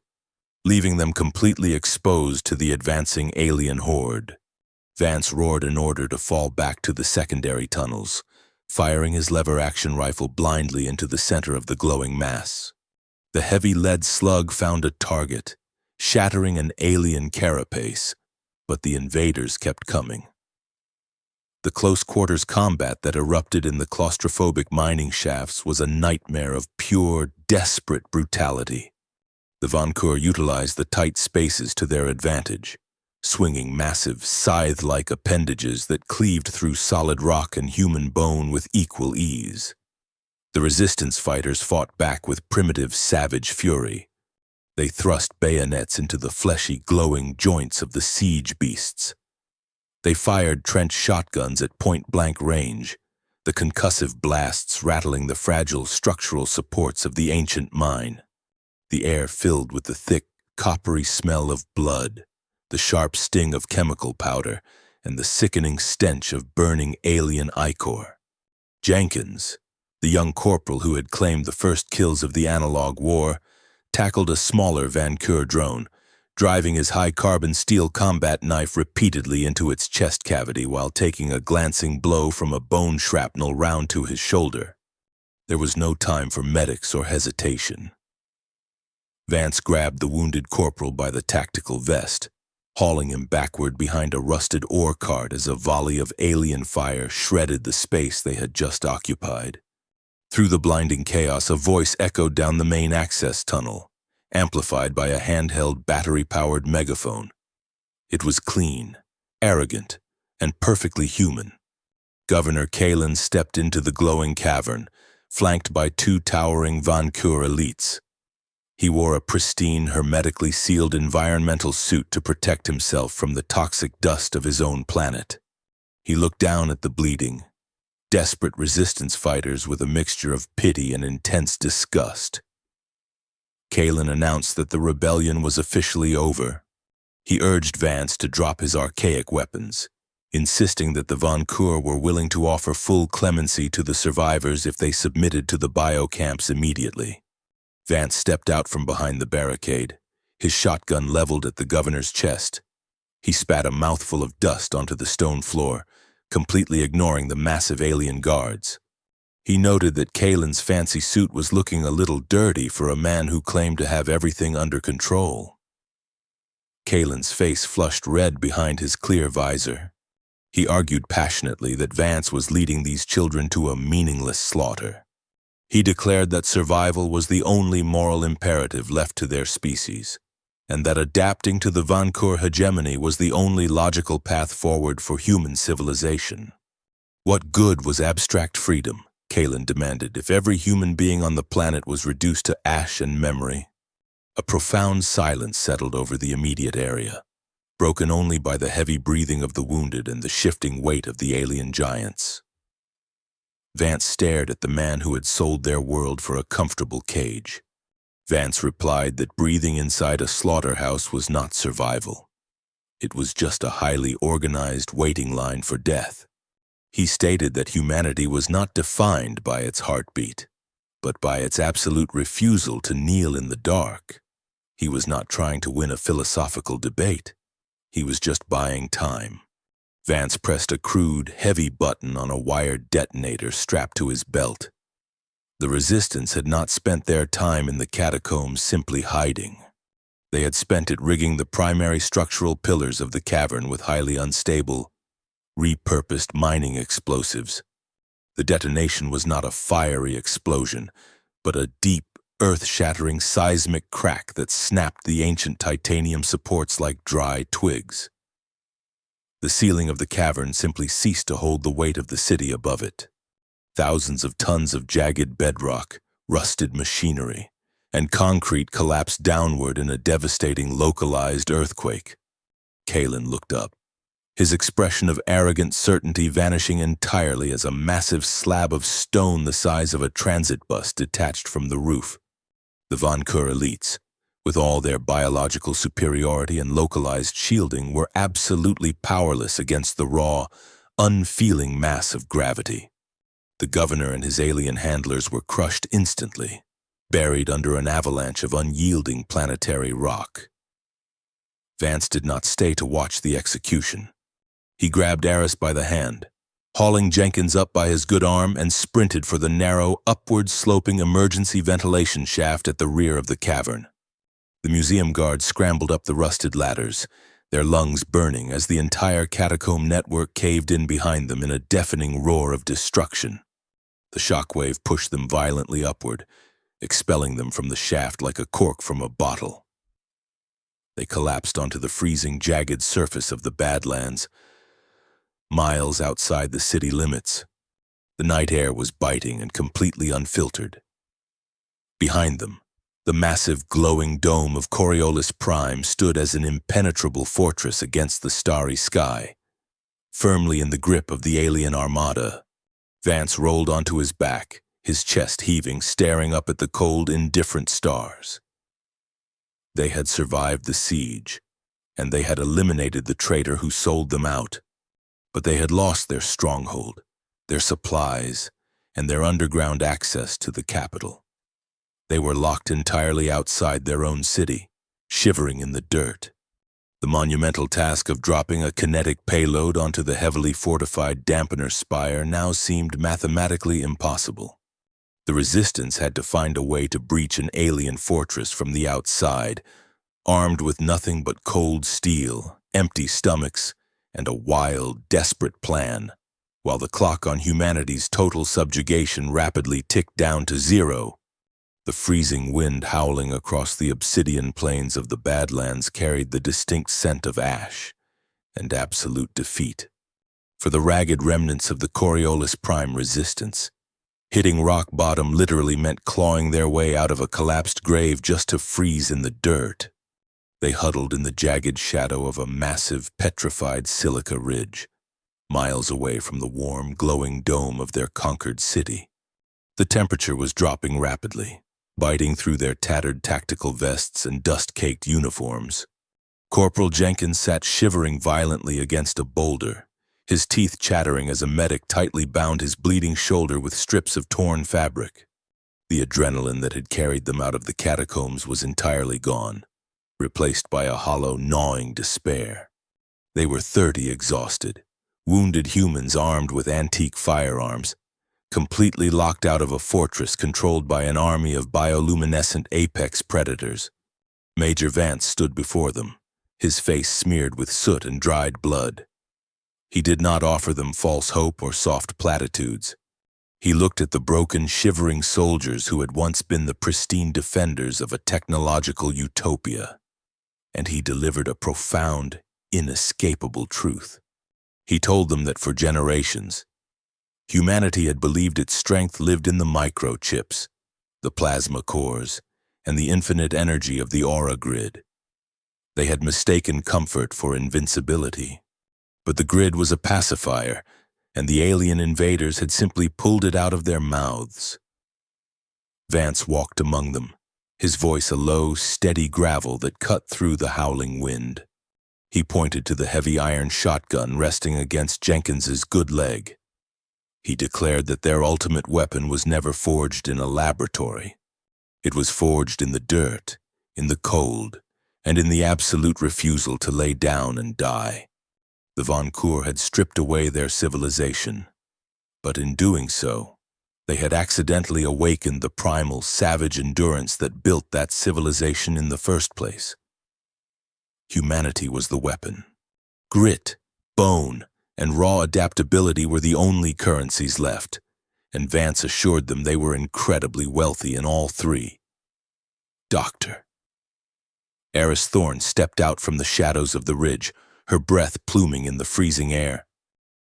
leaving them completely exposed to the advancing alien horde. Vance roared an order to fall back to the secondary tunnels, firing his lever-action rifle blindly into the center of the glowing mass. The heavy lead slug found a target, shattering an alien carapace, but the invaders kept coming. The close-quarters combat that erupted in the claustrophobic mining shafts was a nightmare of pure, desperate brutality. The Vancour utilized the tight spaces to their advantage, swinging massive, scythe-like appendages that cleaved through solid rock and human bone with equal ease. The resistance fighters fought back with primitive, savage fury. They thrust bayonets into the fleshy, glowing joints of the siege beasts. They fired trench shotguns at point-blank range, the concussive blasts rattling the fragile structural supports of the ancient mine. The air filled with the thick, coppery smell of blood, the sharp sting of chemical powder, and the sickening stench of burning alien ichor. Jenkins, the young corporal who had claimed the first kills of the analog war, tackled a smaller Vancour drone, driving his high-carbon steel combat knife repeatedly into its chest cavity while taking a glancing blow from a bone shrapnel round to his shoulder. There was no time for medics or hesitation. Vance grabbed the wounded corporal by the tactical vest, hauling him backward behind a rusted ore cart as a volley of alien fire shredded the space they had just occupied. Through the blinding chaos, a voice echoed down the main access tunnel, amplified by a handheld battery-powered megaphone. It was clean, arrogant, and perfectly human. Governor Kalen stepped into the glowing cavern, flanked by two towering Vancour elites. He wore a pristine, hermetically sealed environmental suit to protect himself from the toxic dust of his own planet. He looked down at the bleeding, desperate resistance fighters with a mixture of pity and intense disgust. Kalen announced that the rebellion was officially over. He urged Vance to drop his archaic weapons, insisting that the Vancour were willing to offer full clemency to the survivors if they submitted to the biocamps immediately. Vance stepped out from behind the barricade, his shotgun leveled at the governor's chest. He spat a mouthful of dust onto the stone floor, completely ignoring the massive alien guards. He noted that Kalen's fancy suit was looking a little dirty for a man who claimed to have everything under control. Kalen's face flushed red behind his clear visor. He argued passionately that Vance was leading these children to a meaningless slaughter. He declared that survival was the only moral imperative left to their species, and that adapting to the Vancour hegemony was the only logical path forward for human civilization. What good was abstract freedom, Kalen demanded, if every human being on the planet was reduced to ash and memory? A profound silence settled over the immediate area. broken only by the heavy breathing of the wounded and the shifting weight of the alien giants. Vance stared at the man who had sold their world for a comfortable cage. Vance replied that breathing inside a slaughterhouse was not survival. It was just a highly organized waiting line for death. He stated that humanity was not defined by its heartbeat, but by its absolute refusal to kneel in the dark. He was not trying to win a philosophical debate. He was just buying time. Vance pressed a crude, heavy button on a wired detonator strapped to his belt. The Resistance had not spent their time in the catacombs simply hiding. They had spent it rigging the primary structural pillars of the cavern with highly unstable, repurposed mining explosives. The detonation was not a fiery explosion, but a deep, earth-shattering seismic crack that snapped the ancient titanium supports like dry twigs. The ceiling of the cavern simply ceased to hold the weight of the city above it. Thousands of tons of jagged bedrock, rusted machinery, and concrete collapsed downward in a devastating localized earthquake. Kalen looked up, his expression of arrogant certainty vanishing entirely as a massive slab of stone the size of a transit bus detached from the roof. The Von Kur elites, with all their biological superiority and localized shielding, were absolutely powerless against the raw, unfeeling mass of gravity. The governor and his alien handlers were crushed instantly, buried under an avalanche of unyielding planetary rock. Vance did not stay to watch the execution. He grabbed Aris by the hand, hauling Jenkins up by his good arm, and sprinted for the narrow, upward-sloping emergency ventilation shaft at the rear of the cavern. The museum guards scrambled up the rusted ladders, their lungs burning as the entire catacomb network caved in behind them in a deafening roar of destruction. The shockwave pushed them violently upward, expelling them from the shaft like a cork from a bottle. They collapsed onto the freezing, jagged surface of the Badlands, miles outside the city limits. The night air was biting and completely unfiltered. Behind them, the massive, glowing dome of Coriolis Prime stood as an impenetrable fortress against the starry sky. Firmly in the grip of the alien armada, Vance rolled onto his back, his chest heaving, staring up at the cold, indifferent stars. They had survived the siege, and they had eliminated the traitor who sold them out. But they had lost their stronghold, their supplies, and their underground access to the capital. They were locked entirely outside their own city, shivering in the dirt. The monumental task of dropping a kinetic payload onto the heavily fortified dampener spire now seemed mathematically impossible. The Resistance had to find a way to breach an alien fortress from the outside, armed with nothing but cold steel, empty stomachs, and a wild, desperate plan, while the clock on humanity's total subjugation rapidly ticked down to zero. The freezing wind howling across the obsidian plains of the Badlands carried the distinct scent of ash and absolute defeat. For the ragged remnants of the Coriolis Prime Resistance, hitting rock bottom literally meant clawing their way out of a collapsed grave just to freeze in the dirt. They huddled in the jagged shadow of a massive, petrified silica ridge, miles away from the warm, glowing dome of their conquered city. The temperature was dropping rapidly, biting through their tattered tactical vests and dust-caked uniforms. Corporal Jenkins sat shivering violently against a boulder, his teeth chattering as a medic tightly bound his bleeding shoulder with strips of torn fabric. The adrenaline that had carried them out of the catacombs was entirely gone, replaced by a hollow, gnawing despair. They were 30 exhausted, wounded humans armed with antique firearms, completely locked out of a fortress controlled by an army of bioluminescent apex predators. Major Vance stood before them, his face smeared with soot and dried blood. He did not offer them false hope or soft platitudes. He looked at the broken, shivering soldiers who had once been the pristine defenders of a technological utopia, and he delivered a profound, inescapable truth. He told them that for generations, humanity had believed its strength lived in the microchips, the plasma cores, and the infinite energy of the aura grid. They had mistaken comfort for invincibility. But the grid was a pacifier, and the alien invaders had simply pulled it out of their mouths. Vance walked among them, his voice a low, steady gravel that cut through the howling wind. He pointed to the heavy iron shotgun resting against Jenkins's good leg. He declared that their ultimate weapon was never forged in a laboratory. It was forged in the dirt, in the cold, and in the absolute refusal to lay down and die. The Von Kur had stripped away their civilization, but in doing so, they had accidentally awakened the primal, savage endurance that built that civilization in the first place. Humanity was the weapon. Grit, bone, and raw adaptability were the only currencies left, and Vance assured them they were incredibly wealthy in all three. Doctor. Eris Thorne stepped out from the shadows of the ridge, her breath pluming in the freezing air.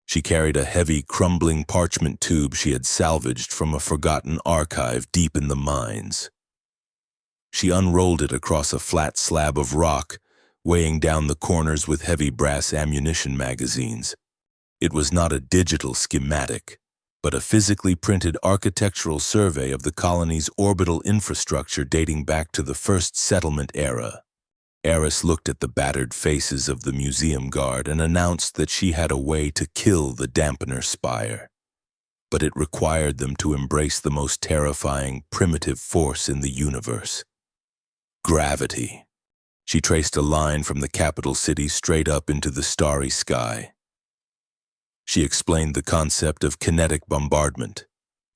She carried a heavy, crumbling parchment tube she had salvaged from a forgotten archive deep in the mines. She unrolled it across a flat slab of rock, weighing down the corners with heavy brass ammunition magazines. It was not a digital schematic, but a physically printed architectural survey of the colony's orbital infrastructure dating back to the first settlement era. Eris looked at the battered faces of the museum guard and announced that she had a way to kill the dampener spire. But it required them to embrace the most terrifying, primitive force in the universe. Gravity. She traced a line from the capital city straight up into the starry sky. She explained the concept of kinetic bombardment,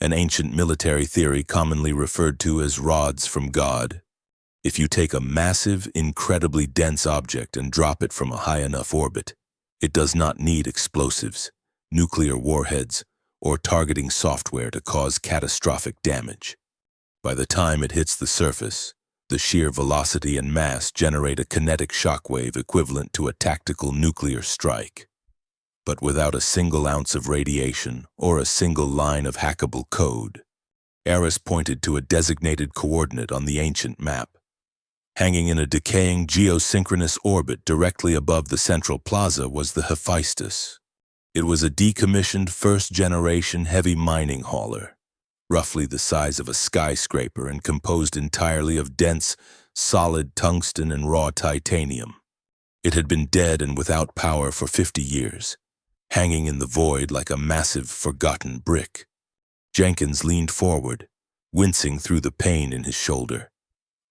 an ancient military theory commonly referred to as rods from God. If you take a massive, incredibly dense object and drop it from a high enough orbit, it does not need explosives, nuclear warheads, or targeting software to cause catastrophic damage. By the time it hits the surface, the sheer velocity and mass generate a kinetic shockwave equivalent to a tactical nuclear strike. But without a single ounce of radiation or a single line of hackable code. Eris pointed to a designated coordinate on the ancient map. Hanging in a decaying geosynchronous orbit directly above the central plaza was the Hephaestus. It was a decommissioned first-generation heavy mining hauler, roughly the size of a skyscraper and composed entirely of dense, solid tungsten and raw titanium. It had been dead and without power for 50 years, hanging in the void like a massive, forgotten brick. Jenkins leaned forward, wincing through the pain in his shoulder,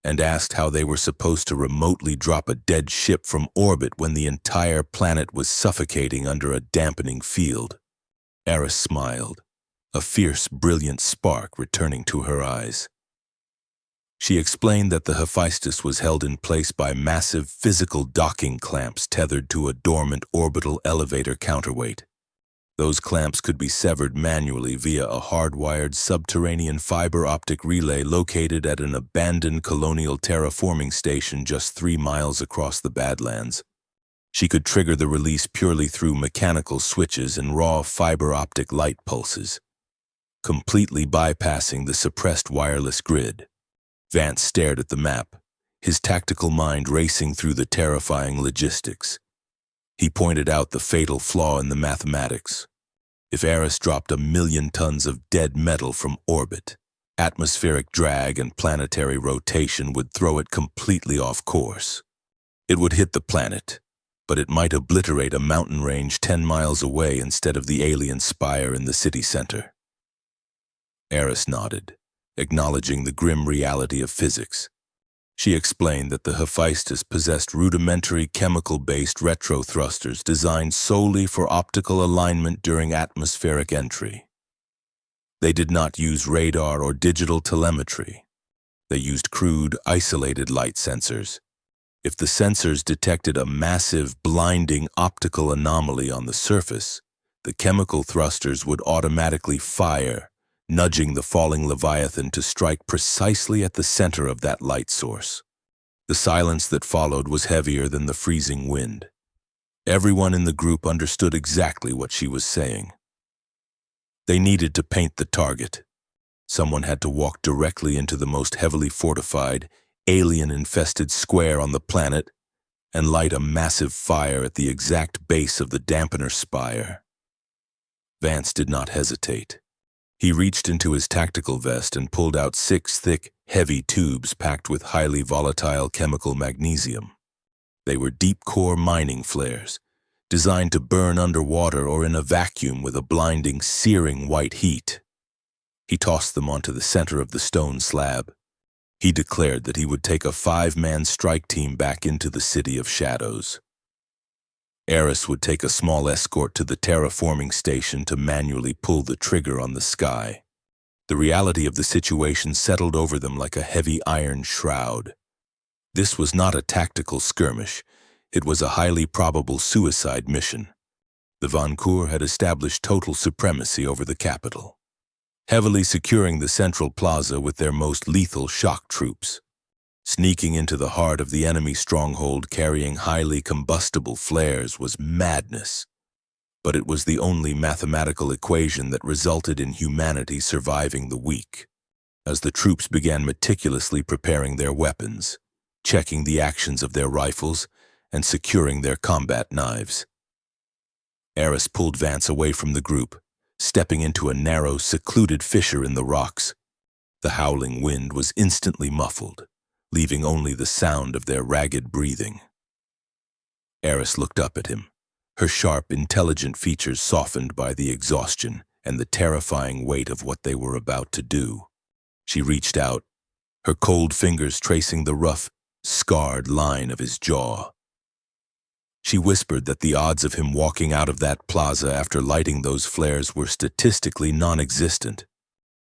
and asked how they were supposed to remotely drop a dead ship from orbit when the entire planet was suffocating under a dampening field. Eris smiled, a fierce, brilliant spark returning to her eyes. She explained that the Hephaestus was held in place by massive physical docking clamps tethered to a dormant orbital elevator counterweight. Those clamps could be severed manually via a hardwired subterranean fiber optic relay located at an abandoned colonial terraforming station just 3 miles across the Badlands. She could trigger the release purely through mechanical switches and raw fiber optic light pulses, completely bypassing the suppressed wireless grid. Vance stared at the map, his tactical mind racing through the terrifying logistics. He pointed out the fatal flaw in the mathematics. If Eris dropped 1 million tons of dead metal from orbit, atmospheric drag and planetary rotation would throw it completely off course. It would hit the planet, but it might obliterate a mountain range 10 miles away instead of the alien spire in the city center. Eris nodded, acknowledging the grim reality of physics. She explained that the Hephaestus possessed rudimentary chemical-based retrothrusters designed solely for optical alignment during atmospheric entry. They did not use radar or digital telemetry. They used crude, isolated light sensors. If the sensors detected a massive, blinding optical anomaly on the surface, the chemical thrusters would automatically fire, nudging the falling Leviathan to strike precisely at the center of that light source. The silence that followed was heavier than the freezing wind. Everyone in the group understood exactly what she was saying. They needed to paint the target. Someone had to walk directly into the most heavily fortified, alien-infested square on the planet and light a massive fire at the exact base of the dampener spire. Vance did not hesitate. He reached into his tactical vest and pulled out 6 thick, heavy tubes packed with highly volatile chemical magnesium. They were deep-core mining flares, designed to burn underwater or in a vacuum with a blinding, searing white heat. He tossed them onto the center of the stone slab. He declared that he would take a 5-man strike team back into the City of Shadows. Eris would take a small escort to the terraforming station to manually pull the trigger on the sky. The reality of the situation settled over them like a heavy iron shroud. This was not a tactical skirmish. It was a highly probable suicide mission. The Vancour had established total supremacy over the capital, heavily securing the central plaza with their most lethal shock troops. Sneaking into the heart of the enemy stronghold carrying highly combustible flares was madness. But it was the only mathematical equation that resulted in humanity surviving the week. As the troops began meticulously preparing their weapons, checking the actions of their rifles, and securing their combat knives, Eris pulled Vance away from the group, stepping into a narrow, secluded fissure in the rocks. The howling wind was instantly muffled, leaving only the sound of their ragged breathing. Eris looked up at him, her sharp, intelligent features softened by the exhaustion and the terrifying weight of what they were about to do. She reached out, her cold fingers tracing the rough, scarred line of his jaw. She whispered that the odds of him walking out of that plaza after lighting those flares were statistically non-existent.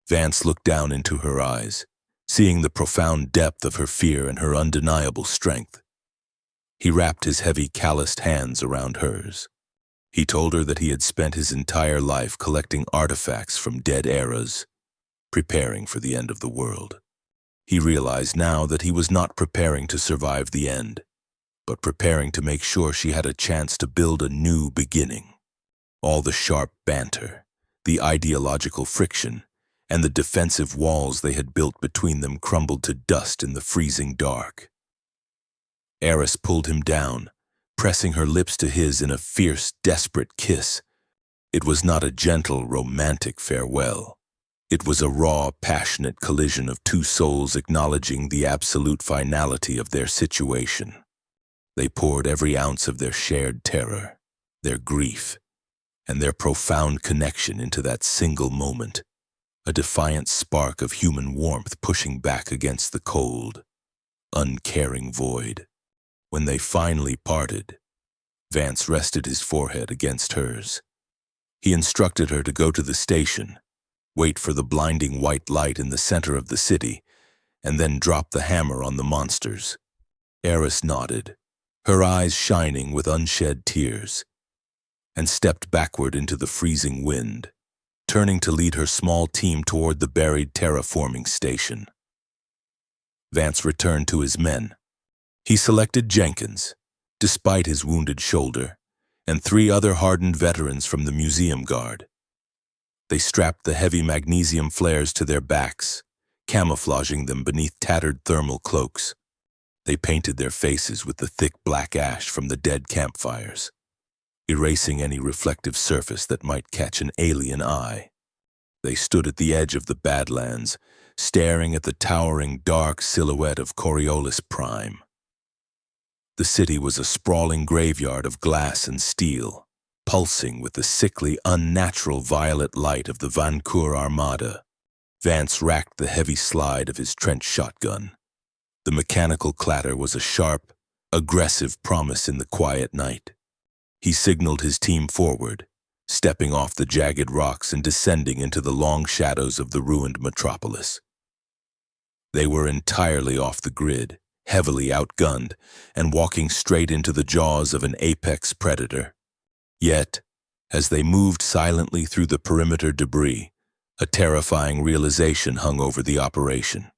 Vance looked down into her eyes, seeing the profound depth of her fear and her undeniable strength. He wrapped his heavy, calloused hands around hers. He told her that he had spent his entire life collecting artifacts from dead eras, preparing for the end of the world. He realized now that he was not preparing to survive the end, but preparing to make sure she had a chance to build a new beginning. All the sharp banter, the ideological friction, and the defensive walls they had built between them crumbled to dust in the freezing dark. Eris pulled him down, pressing her lips to his in a fierce, desperate kiss. It was not a gentle, romantic farewell. It was a raw, passionate collision of two souls acknowledging the absolute finality of their situation. They poured every ounce of their shared terror, their grief, and their profound connection into that single moment, a defiant spark of human warmth pushing back against the cold, uncaring void. When they finally parted, Vance rested his forehead against hers. He instructed her to go to the station, wait for the blinding white light in the center of the city, and then drop the hammer on the monsters. Eris nodded, her eyes shining with unshed tears, and stepped backward into the freezing wind, turning to lead her small team toward the buried terraforming station. Vance returned to his men. He selected Jenkins, despite his wounded shoulder, and 3 other hardened veterans from the museum guard. They strapped the heavy magnesium flares to their backs, camouflaging them beneath tattered thermal cloaks. They painted their faces with the thick black ash from the dead campfires, erasing any reflective surface that might catch an alien eye. They stood at the edge of the Badlands, staring at the towering dark silhouette of Coriolis Prime. The city was a sprawling graveyard of glass and steel, pulsing with the sickly, unnatural violet light of the Vancour Armada. Vance racked the heavy slide of his trench shotgun. The mechanical clatter was a sharp, aggressive promise in the quiet night. He signaled his team forward, stepping off the jagged rocks and descending into the long shadows of the ruined metropolis. They were entirely off the grid, heavily outgunned, and walking straight into the jaws of an apex predator. Yet, as they moved silently through the perimeter debris, a terrifying realization hung over the operation.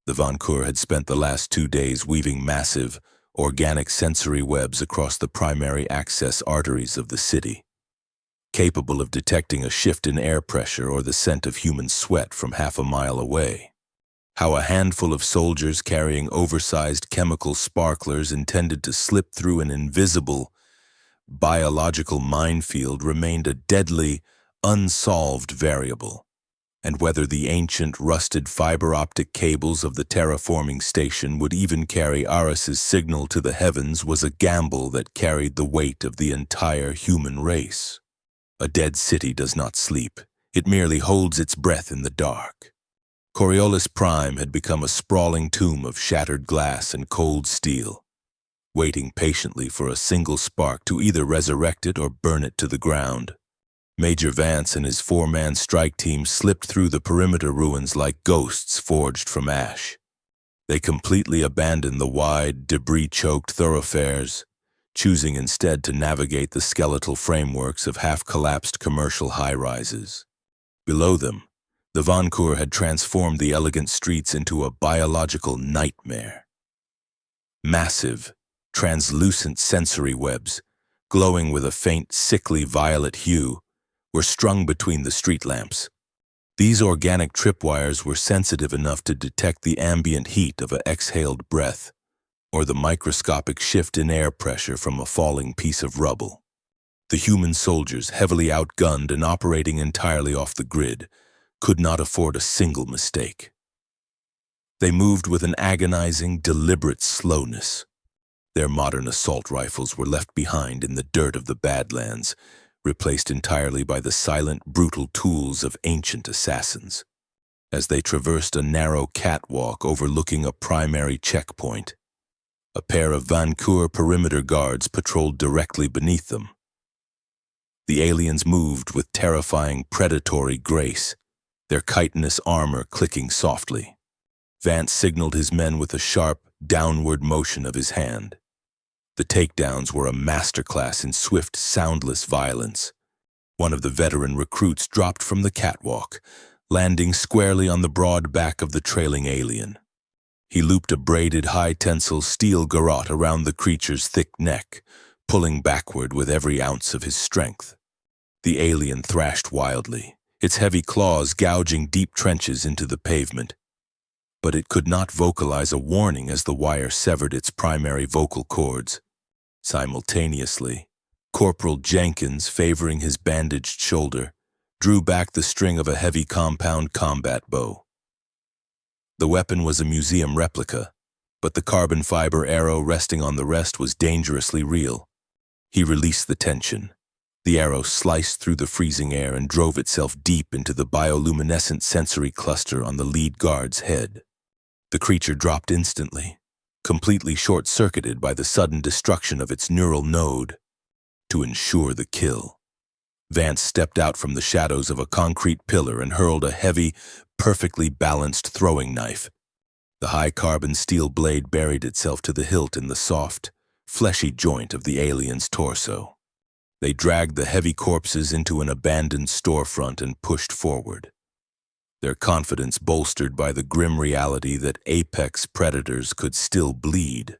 The Vancour had spent the last 2 days weaving massive, organic sensory webs across the primary access arteries of the city, capable of detecting a shift in air pressure or the scent of human sweat from half a mile away. how a handful of soldiers carrying oversized chemical sparklers intended to slip through an invisible, biological minefield remained a deadly, unsolved variable, and whether the ancient rusted fiber-optic cables of the terraforming station would even carry Aris's signal to the heavens was a gamble that carried the weight of the entire human race. A dead city does not sleep. It merely holds its breath in the dark. Coriolis Prime had become a sprawling tomb of shattered glass and cold steel, waiting patiently for a single spark to either resurrect it or burn it to the ground. Major Vance and his four-man strike team slipped through the perimeter ruins like ghosts forged from ash. They completely abandoned the wide, debris-choked thoroughfares, choosing instead to navigate the skeletal frameworks of half-collapsed commercial high-rises. Below them, the Vancour had transformed the elegant streets into a biological nightmare. Massive, translucent sensory webs, glowing with a faint, sickly violet hue, were strung between the street lamps. These organic tripwires were sensitive enough to detect the ambient heat of an exhaled breath, or the microscopic shift in air pressure from a falling piece of rubble. The human soldiers, heavily outgunned and operating entirely off the grid, could not afford a single mistake. They moved with an agonizing, deliberate slowness. Their modern assault rifles were left behind in the dirt of the Badlands, replaced entirely by the silent, brutal tools of ancient assassins. As they traversed a narrow catwalk overlooking a primary checkpoint, a pair of Vancour perimeter guards patrolled directly beneath them. The aliens moved with terrifying, predatory grace, their chitinous armor clicking softly. Vance signaled his men with a sharp, downward motion of his hand. The takedowns were a masterclass in swift, soundless violence. One of the veteran recruits dropped from the catwalk, landing squarely on the broad back of the trailing alien. He looped a braided, high-tensile steel garrote around the creature's thick neck, pulling backward with every ounce of his strength. The alien thrashed wildly, its heavy claws gouging deep trenches into the pavement. But it could not vocalize a warning as the wire severed its primary vocal cords. Simultaneously, Corporal Jenkins, favoring his bandaged shoulder, drew back the string of a heavy compound combat bow. The weapon was a museum replica, but the carbon fiber arrow resting on the rest was dangerously real. He released the tension. The arrow sliced through the freezing air and drove itself deep into the bioluminescent sensory cluster on the lead guard's head. The creature dropped instantly, completely short-circuited by the sudden destruction of its neural node. To ensure the kill, Vance stepped out from the shadows of a concrete pillar and hurled a heavy, perfectly balanced throwing knife. The high-carbon steel blade buried itself to the hilt in the soft, fleshy joint of the alien's torso. They dragged the heavy corpses into an abandoned storefront and pushed forward, their confidence bolstered by the grim reality that apex predators could still bleed.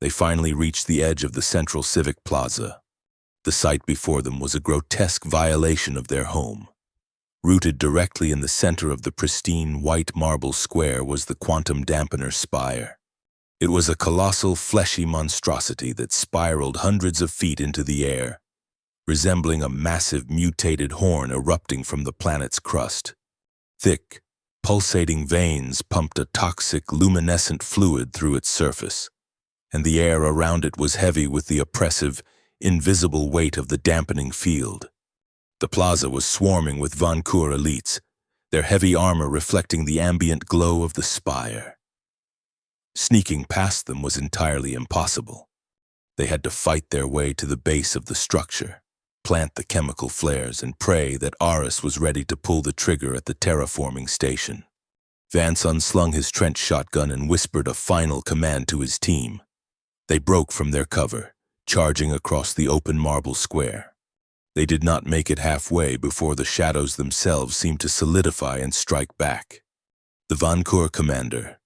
They finally reached the edge of the central civic plaza. The sight before them was a grotesque violation of their home. Rooted directly in the center of the pristine white marble square was the quantum dampener spire. It was a colossal, fleshy monstrosity that spiraled hundreds of feet into the air, resembling a massive mutated horn erupting from the planet's crust. Thick, pulsating veins pumped a toxic, luminescent fluid through its surface, and the air around it was heavy with the oppressive, invisible weight of the dampening field. The plaza was swarming with Vancour elites, their heavy armor reflecting the ambient glow of the spire. Sneaking past them was entirely impossible. They had to fight their way to the base of the structure, plant the chemical flares, and pray that Aris was ready to pull the trigger at the terraforming station. Vance unslung his trench shotgun and whispered a final command to his team. They broke from their cover, charging across the open marble square. They did not make it halfway before the shadows themselves seemed to solidify and strike back. The Vancour commander,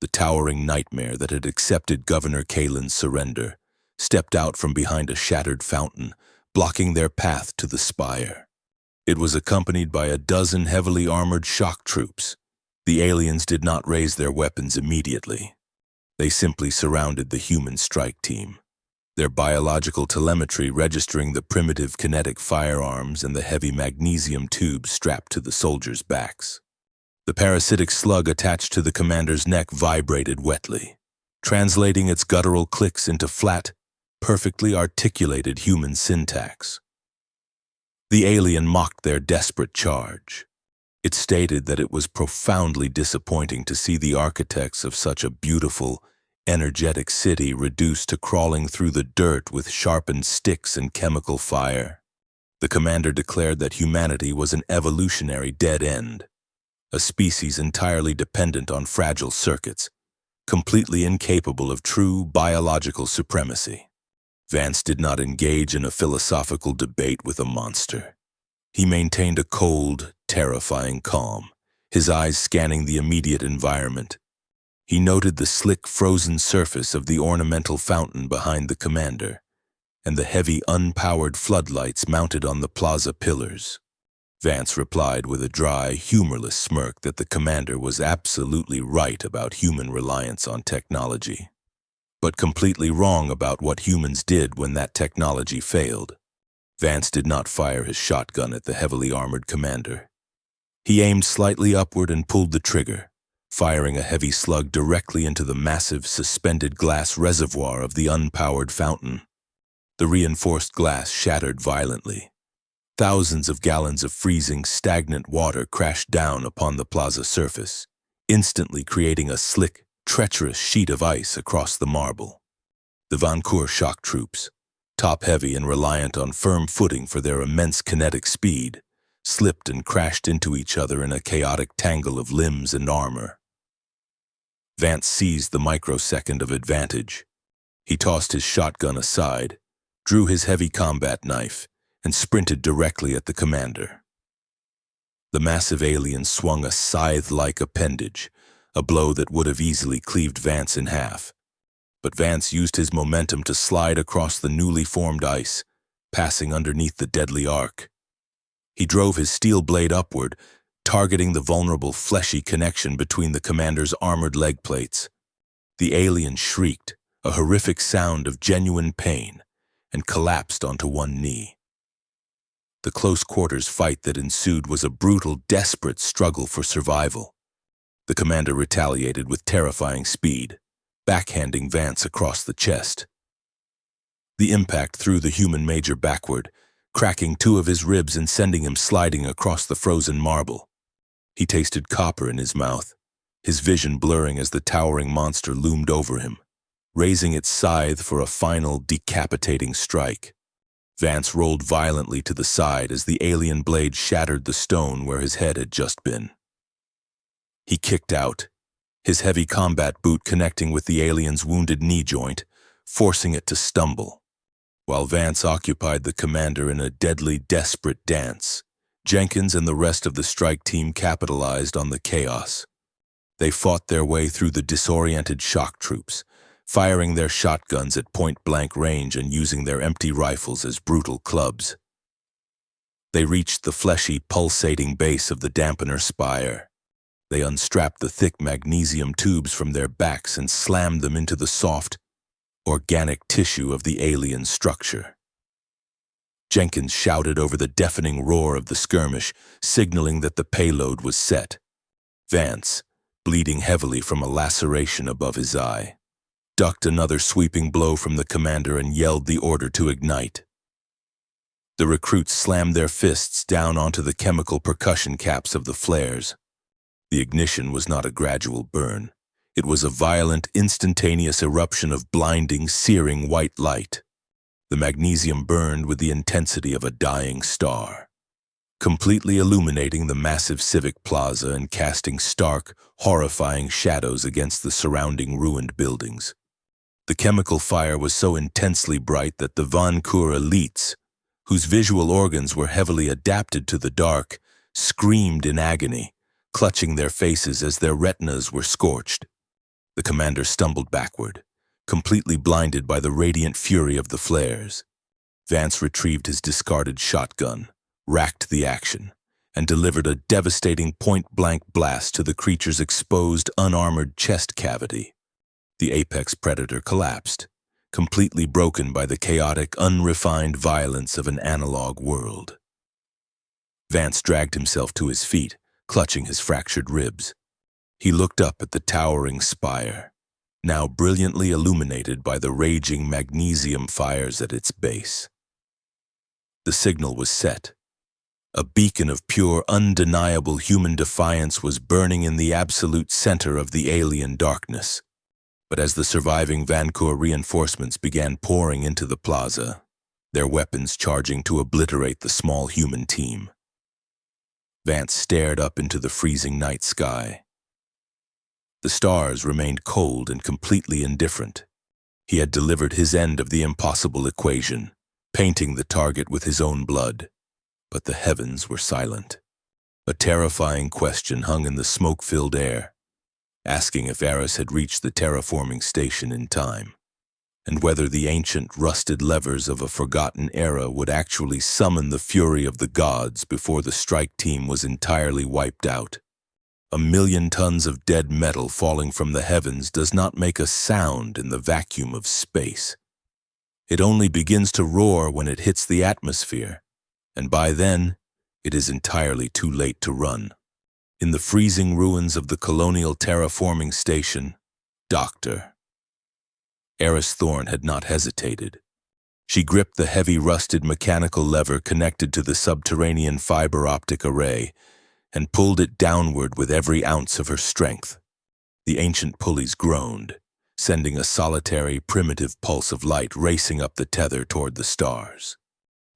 the towering nightmare that had accepted Governor Kalen's surrender, stepped out from behind a shattered fountain, blocking their path to the spire. It was accompanied by a dozen heavily armored shock troops, The aliens did not raise their weapons immediately. They simply surrounded the human strike team, their biological telemetry registering the primitive kinetic firearms and the heavy magnesium tubes strapped to the soldiers' backs. The parasitic slug attached to the commander's neck vibrated wetly, translating its guttural clicks into flat, perfectly articulated human syntax. The alien mocked their desperate charge. It stated that it was profoundly disappointing to see the architects of such a beautiful, energetic city reduced to crawling through the dirt with sharpened sticks and chemical fire. The commander declared that humanity was an evolutionary dead end, a species entirely dependent on fragile circuits, completely incapable of true biological supremacy. Vance did not engage in a philosophical debate with a monster. He maintained a cold, terrifying calm, his eyes scanning the immediate environment. He noted the slick, frozen surface of the ornamental fountain behind the commander, and the heavy, unpowered floodlights mounted on the plaza pillars. Vance replied with a dry, humorless smirk that the commander was absolutely right about human reliance on technology, but completely wrong about what humans did when that technology failed. Vance did not fire his shotgun at the heavily armored commander. He aimed slightly upward and pulled the trigger, firing a heavy slug directly into the massive, suspended glass reservoir of the unpowered fountain. The reinforced glass shattered violently. Thousands of gallons of freezing, stagnant water crashed down upon the plaza surface, instantly creating a slick, treacherous sheet of ice across the marble. The Vancour shock troops, top-heavy and reliant on firm footing for their immense kinetic speed, slipped and crashed into each other in a chaotic tangle of limbs and armor. Vance seized the microsecond of advantage. He tossed his shotgun aside, drew his heavy combat knife, and sprinted directly at the commander. The massive alien swung a scythe-like appendage, a blow that would have easily cleaved Vance in half. But Vance used his momentum to slide across the newly formed ice, passing underneath the deadly arc. He drove his steel blade upward, targeting the vulnerable fleshy connection between the commander's armored leg plates. The alien shrieked, a horrific sound of genuine pain, and collapsed onto one knee. The close-quarters fight that ensued was a brutal, desperate struggle for survival. The commander retaliated with terrifying speed, backhanding Vance across the chest. The impact threw the human major backward, cracking two of his ribs and sending him sliding across the frozen marble. He tasted copper in his mouth, his vision blurring as the towering monster loomed over him, raising its scythe for a final, decapitating strike. Vance rolled violently to the side as the alien blade shattered the stone where his head had just been. He kicked out, his heavy combat boot connecting with the alien's wounded knee joint, forcing it to stumble. While Vance occupied the commander in a deadly, desperate dance, Jenkins and the rest of the strike team capitalized on the chaos. They fought their way through the disoriented shock troops, firing their shotguns at point-blank range and using their empty rifles as brutal clubs. They reached the fleshy, pulsating base of the dampener spire. They unstrapped the thick magnesium tubes from their backs and slammed them into the soft, organic tissue of the alien structure. Jenkins shouted over the deafening roar of the skirmish, signaling that the payload was set. Vance, bleeding heavily from a laceration above his eye, ducked another sweeping blow from the commander and yelled the order to ignite. The recruits slammed their fists down onto the chemical percussion caps of the flares. The ignition was not a gradual burn. It was a violent, instantaneous eruption of blinding, searing white light. The magnesium burned with the intensity of a dying star, completely illuminating the massive civic plaza and casting stark, horrifying shadows against the surrounding ruined buildings. The chemical fire was so intensely bright that the Vancour elites, whose visual organs were heavily adapted to the dark, screamed in agony, clutching their faces as their retinas were scorched. The commander stumbled backward, completely blinded by the radiant fury of the flares. Vance retrieved his discarded shotgun, racked the action, and delivered a devastating point-blank blast to the creature's exposed, unarmored chest cavity. The apex predator collapsed, completely broken by the chaotic, unrefined violence of an analog world. Vance dragged himself to his feet, clutching his fractured ribs. He looked up at the towering spire, now brilliantly illuminated by the raging magnesium fires at its base. The signal was set. A beacon of pure, undeniable human defiance was burning in the absolute center of the alien darkness. But as the surviving Vancour reinforcements began pouring into the plaza, their weapons charging to obliterate the small human team, Vance stared up into the freezing night sky. The stars remained cold and completely indifferent. He had delivered his end of the impossible equation, painting the target with his own blood. But the heavens were silent. A terrifying question hung in the smoke-filled air, asking if Eris had reached the terraforming station in time, and whether the ancient, rusted levers of a forgotten era would actually summon the fury of the gods before the strike team was entirely wiped out. 1,000,000 tons of dead metal falling from the heavens does not make a sound in the vacuum of space. It only begins to roar when it hits the atmosphere, and by then, it is entirely too late to run. In the freezing ruins of the colonial terraforming station, Dr. Eris Thorne had not hesitated. She gripped the heavy rusted mechanical lever connected to the subterranean fiber optic array and pulled it downward with every ounce of her strength. The ancient pulleys groaned, sending a solitary, primitive pulse of light racing up the tether toward the stars.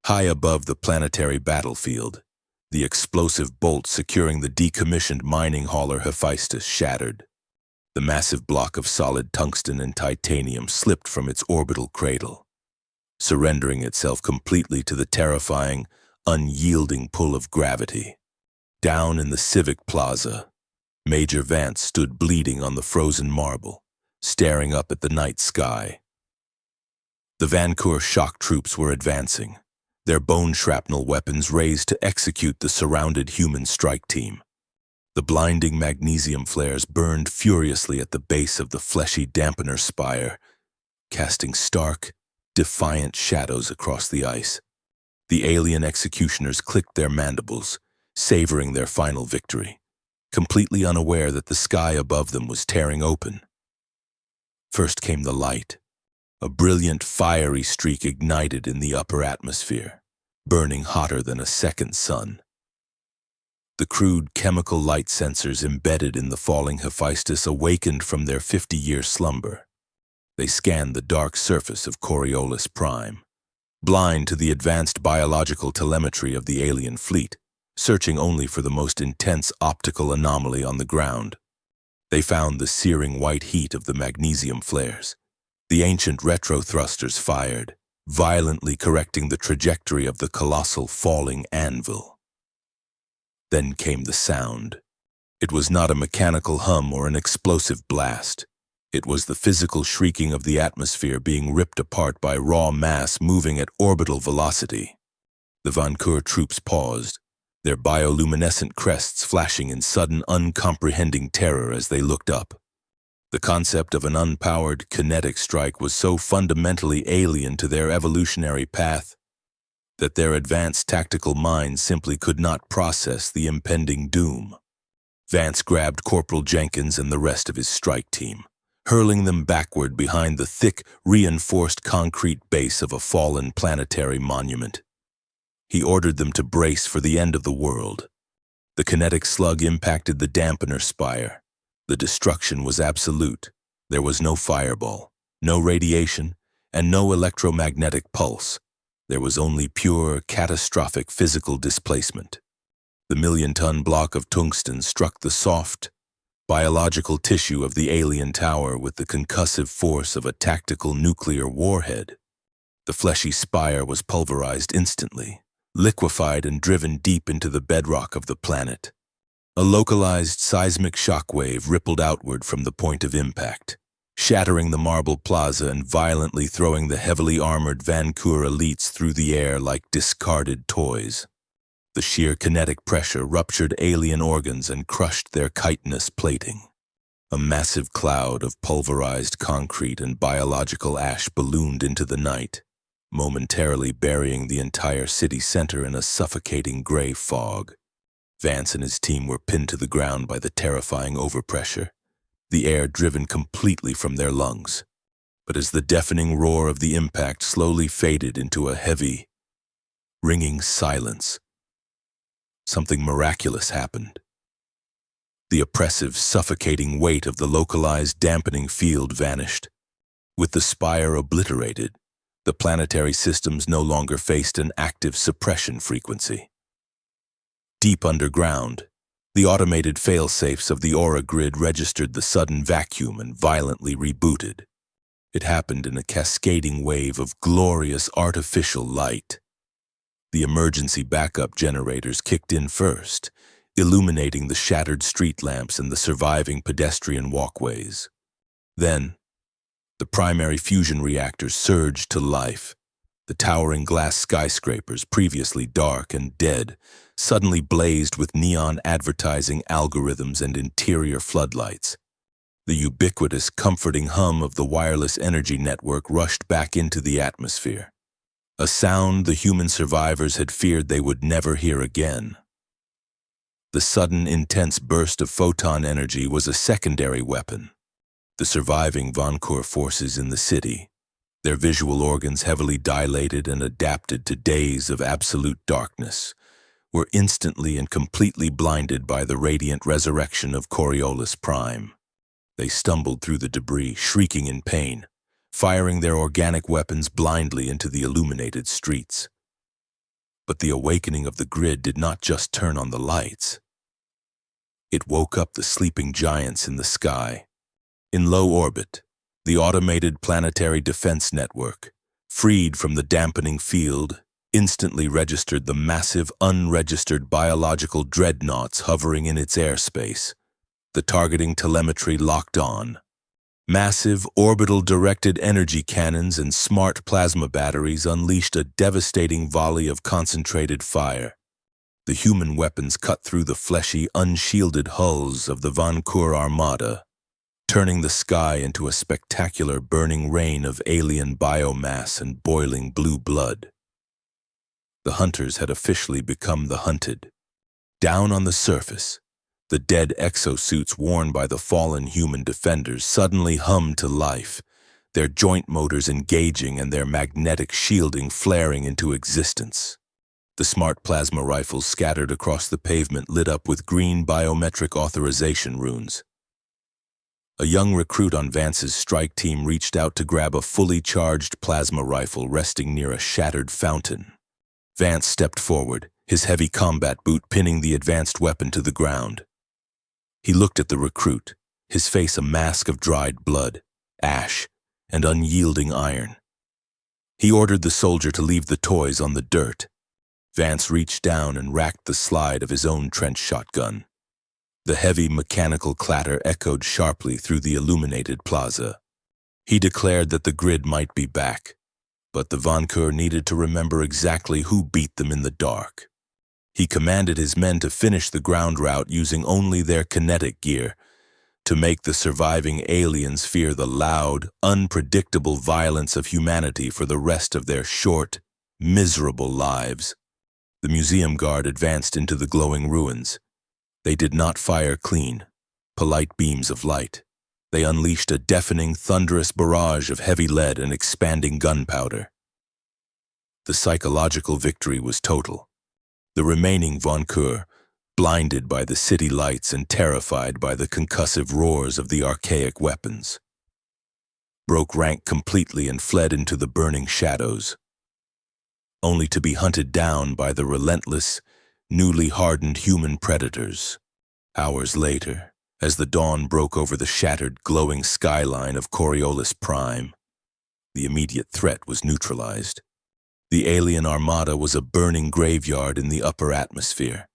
High above the planetary battlefield, the explosive bolt securing the decommissioned mining hauler Hephaestus shattered. The massive block of solid tungsten and titanium slipped from its orbital cradle, surrendering itself completely to the terrifying, unyielding pull of gravity. Down in the Civic Plaza, Major Vance stood bleeding on the frozen marble, staring up at the night sky. The Vancour shock troops were advancing, their bone shrapnel weapons raised to execute the surrounded human strike team. The blinding magnesium flares burned furiously at the base of the fleshy dampener spire, casting stark, defiant shadows across the ice. The alien executioners clicked their mandibles, savoring their final victory, completely unaware that the sky above them was tearing open. First came the light. A brilliant, fiery streak ignited in the upper atmosphere, burning hotter than a second sun. The crude chemical light sensors embedded in the falling Hephaestus awakened from their 50-year slumber. They scanned the dark surface of Coriolis Prime, blind to the advanced biological telemetry of the alien fleet, searching only for the most intense optical anomaly on the ground. They found the searing white heat of the magnesium flares. The ancient retro thrusters fired, violently correcting the trajectory of the colossal falling anvil. Then came the sound. It was not a mechanical hum or an explosive blast. It was the physical shrieking of the atmosphere being ripped apart by raw mass moving at orbital velocity. The Vancour troops paused, their bioluminescent crests flashing in sudden, uncomprehending terror as they looked up. The concept of an unpowered, kinetic strike was so fundamentally alien to their evolutionary path that their advanced tactical minds simply could not process the impending doom. Vance grabbed Corporal Jenkins and the rest of his strike team, hurling them backward behind the thick, reinforced concrete base of a fallen planetary monument. He ordered them to brace for the end of the world. The kinetic slug impacted the dampener spire. The destruction was absolute. There was no fireball, no radiation, and no electromagnetic pulse. There was only pure, catastrophic physical displacement. The 1,000,000-ton block of tungsten struck the soft, biological tissue of the alien tower with the concussive force of a tactical nuclear warhead. The fleshy spire was pulverized instantly, liquefied and driven deep into the bedrock of the planet. A localized seismic shockwave rippled outward from the point of impact, shattering the marble plaza and violently throwing the heavily armored Vancour elites through the air like discarded toys. The sheer kinetic pressure ruptured alien organs and crushed their chitinous plating. A massive cloud of pulverized concrete and biological ash ballooned into the night, momentarily burying the entire city center in a suffocating gray fog. Vance and his team were pinned to the ground by the terrifying overpressure, the air driven completely from their lungs. But as the deafening roar of the impact slowly faded into a heavy, ringing silence, something miraculous happened. The oppressive, suffocating weight of the localized dampening field vanished. With the spire obliterated, the planetary systems no longer faced an active suppression frequency. Deep underground, the automated fail-safes of the aura grid registered the sudden vacuum and violently rebooted. It happened in a cascading wave of glorious artificial light. The emergency backup generators kicked in first, illuminating the shattered street lamps and the surviving pedestrian walkways. Then, the primary fusion reactors surged to life. The towering glass skyscrapers, previously dark and dead, suddenly blazed with neon advertising algorithms and interior floodlights. The ubiquitous, comforting hum of the wireless energy network rushed back into the atmosphere, a sound the human survivors had feared they would never hear again. The sudden, intense burst of photon energy was a secondary weapon. The surviving Vancour forces in the city, their visual organs heavily dilated and adapted to days of absolute darkness, were instantly and completely blinded by the radiant resurrection of Coriolis Prime. They stumbled through the debris, shrieking in pain, firing their organic weapons blindly into the illuminated streets. But the awakening of the grid did not just turn on the lights. It woke up the sleeping giants in the sky. In low orbit, the automated planetary defense network, freed from the dampening field, instantly registered the massive, unregistered biological dreadnoughts hovering in its airspace. The targeting telemetry locked on. Massive, orbital-directed energy cannons and smart plasma batteries unleashed a devastating volley of concentrated fire. The human weapons cut through the fleshy, unshielded hulls of the Vancour Armada, turning the sky into a spectacular burning rain of alien biomass and boiling blue blood. The hunters had officially become the hunted. Down on the surface, the dead exosuits worn by the fallen human defenders suddenly hummed to life, their joint motors engaging and their magnetic shielding flaring into existence. The smart plasma rifles scattered across the pavement lit up with green biometric authorization runes. A young recruit on Vance's strike team reached out to grab a fully charged plasma rifle resting near a shattered fountain. Vance stepped forward, his heavy combat boot pinning the advanced weapon to the ground. He looked at the recruit, his face a mask of dried blood, ash, and unyielding iron. He ordered the soldier to leave the toys on the dirt. Vance reached down and racked the slide of his own trench shotgun. The heavy mechanical clatter echoed sharply through the illuminated plaza. He declared that the grid might be back, but the Vancour needed to remember exactly who beat them in the dark. He commanded his men to finish the ground route using only their kinetic gear, to make the surviving aliens fear the loud, unpredictable violence of humanity for the rest of their short, miserable lives. The museum guard advanced into the glowing ruins. They did not fire clean, polite beams of light. They unleashed a deafening, thunderous barrage of heavy lead and expanding gunpowder. The psychological victory was total. The remaining Vancour, blinded by the city lights and terrified by the concussive roars of the archaic weapons, broke rank completely and fled into the burning shadows, only to be hunted down by the relentless, newly hardened human predators. Hours later, as the dawn broke over the shattered, glowing skyline of Coriolis Prime, the immediate threat was neutralized. The alien armada was a burning graveyard in the upper atmosphere,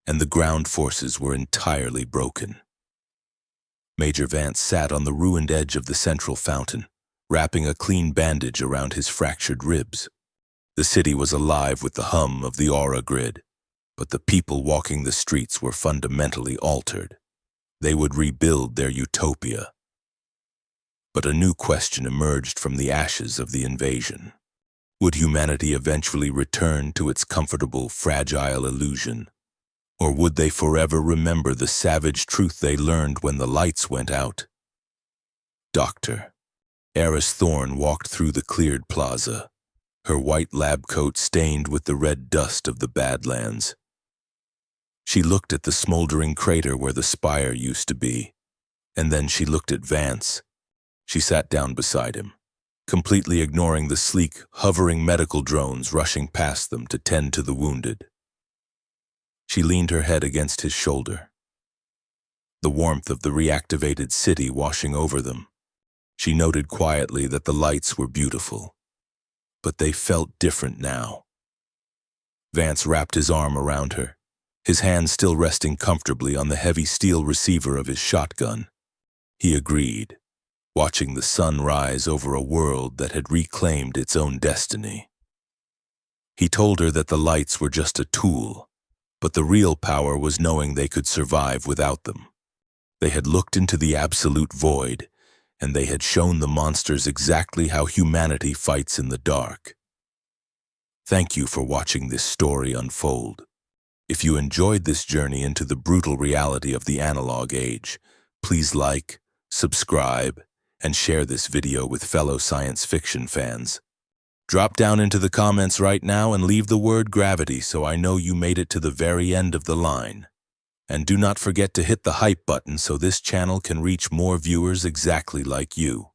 and the ground forces were entirely broken. Major Vance sat on the ruined edge of the central fountain, wrapping a clean bandage around his fractured ribs. The city was alive with the hum of the aura grid, but the people walking the streets were fundamentally altered. They would rebuild their utopia. But a new question emerged from the ashes of the invasion. Would humanity eventually return to its comfortable, fragile illusion? Or would they forever remember the savage truth they learned when the lights went out? Dr. Eris Thorne walked through the cleared plaza, her white lab coat stained with the red dust of the Badlands. She looked at the smoldering crater where the spire used to be, and then she looked at Vance. She sat down beside him, completely ignoring the sleek, hovering medical drones rushing past them to tend to the wounded. She leaned her head against his shoulder, the warmth of the reactivated city washing over them. She noted quietly that the lights were beautiful, but they felt different now. Vance wrapped his arm around her, his hand still resting comfortably on the heavy steel receiver of his shotgun. He agreed, watching the sun rise over a world that had reclaimed its own destiny. He told her that the lights were just a tool, but the real power was knowing they could survive without them. They had looked into the absolute void, and they had shown the monsters exactly how humanity fights in the dark. Thank you for watching this story unfold. If you enjoyed this journey into the brutal reality of the analog age, please like, subscribe, and share this video with fellow science fiction fans. Drop down into the comments right now and leave the word gravity so I know you made it to the very end of the line. And do not forget to hit the hype button so this channel can reach more viewers exactly like you.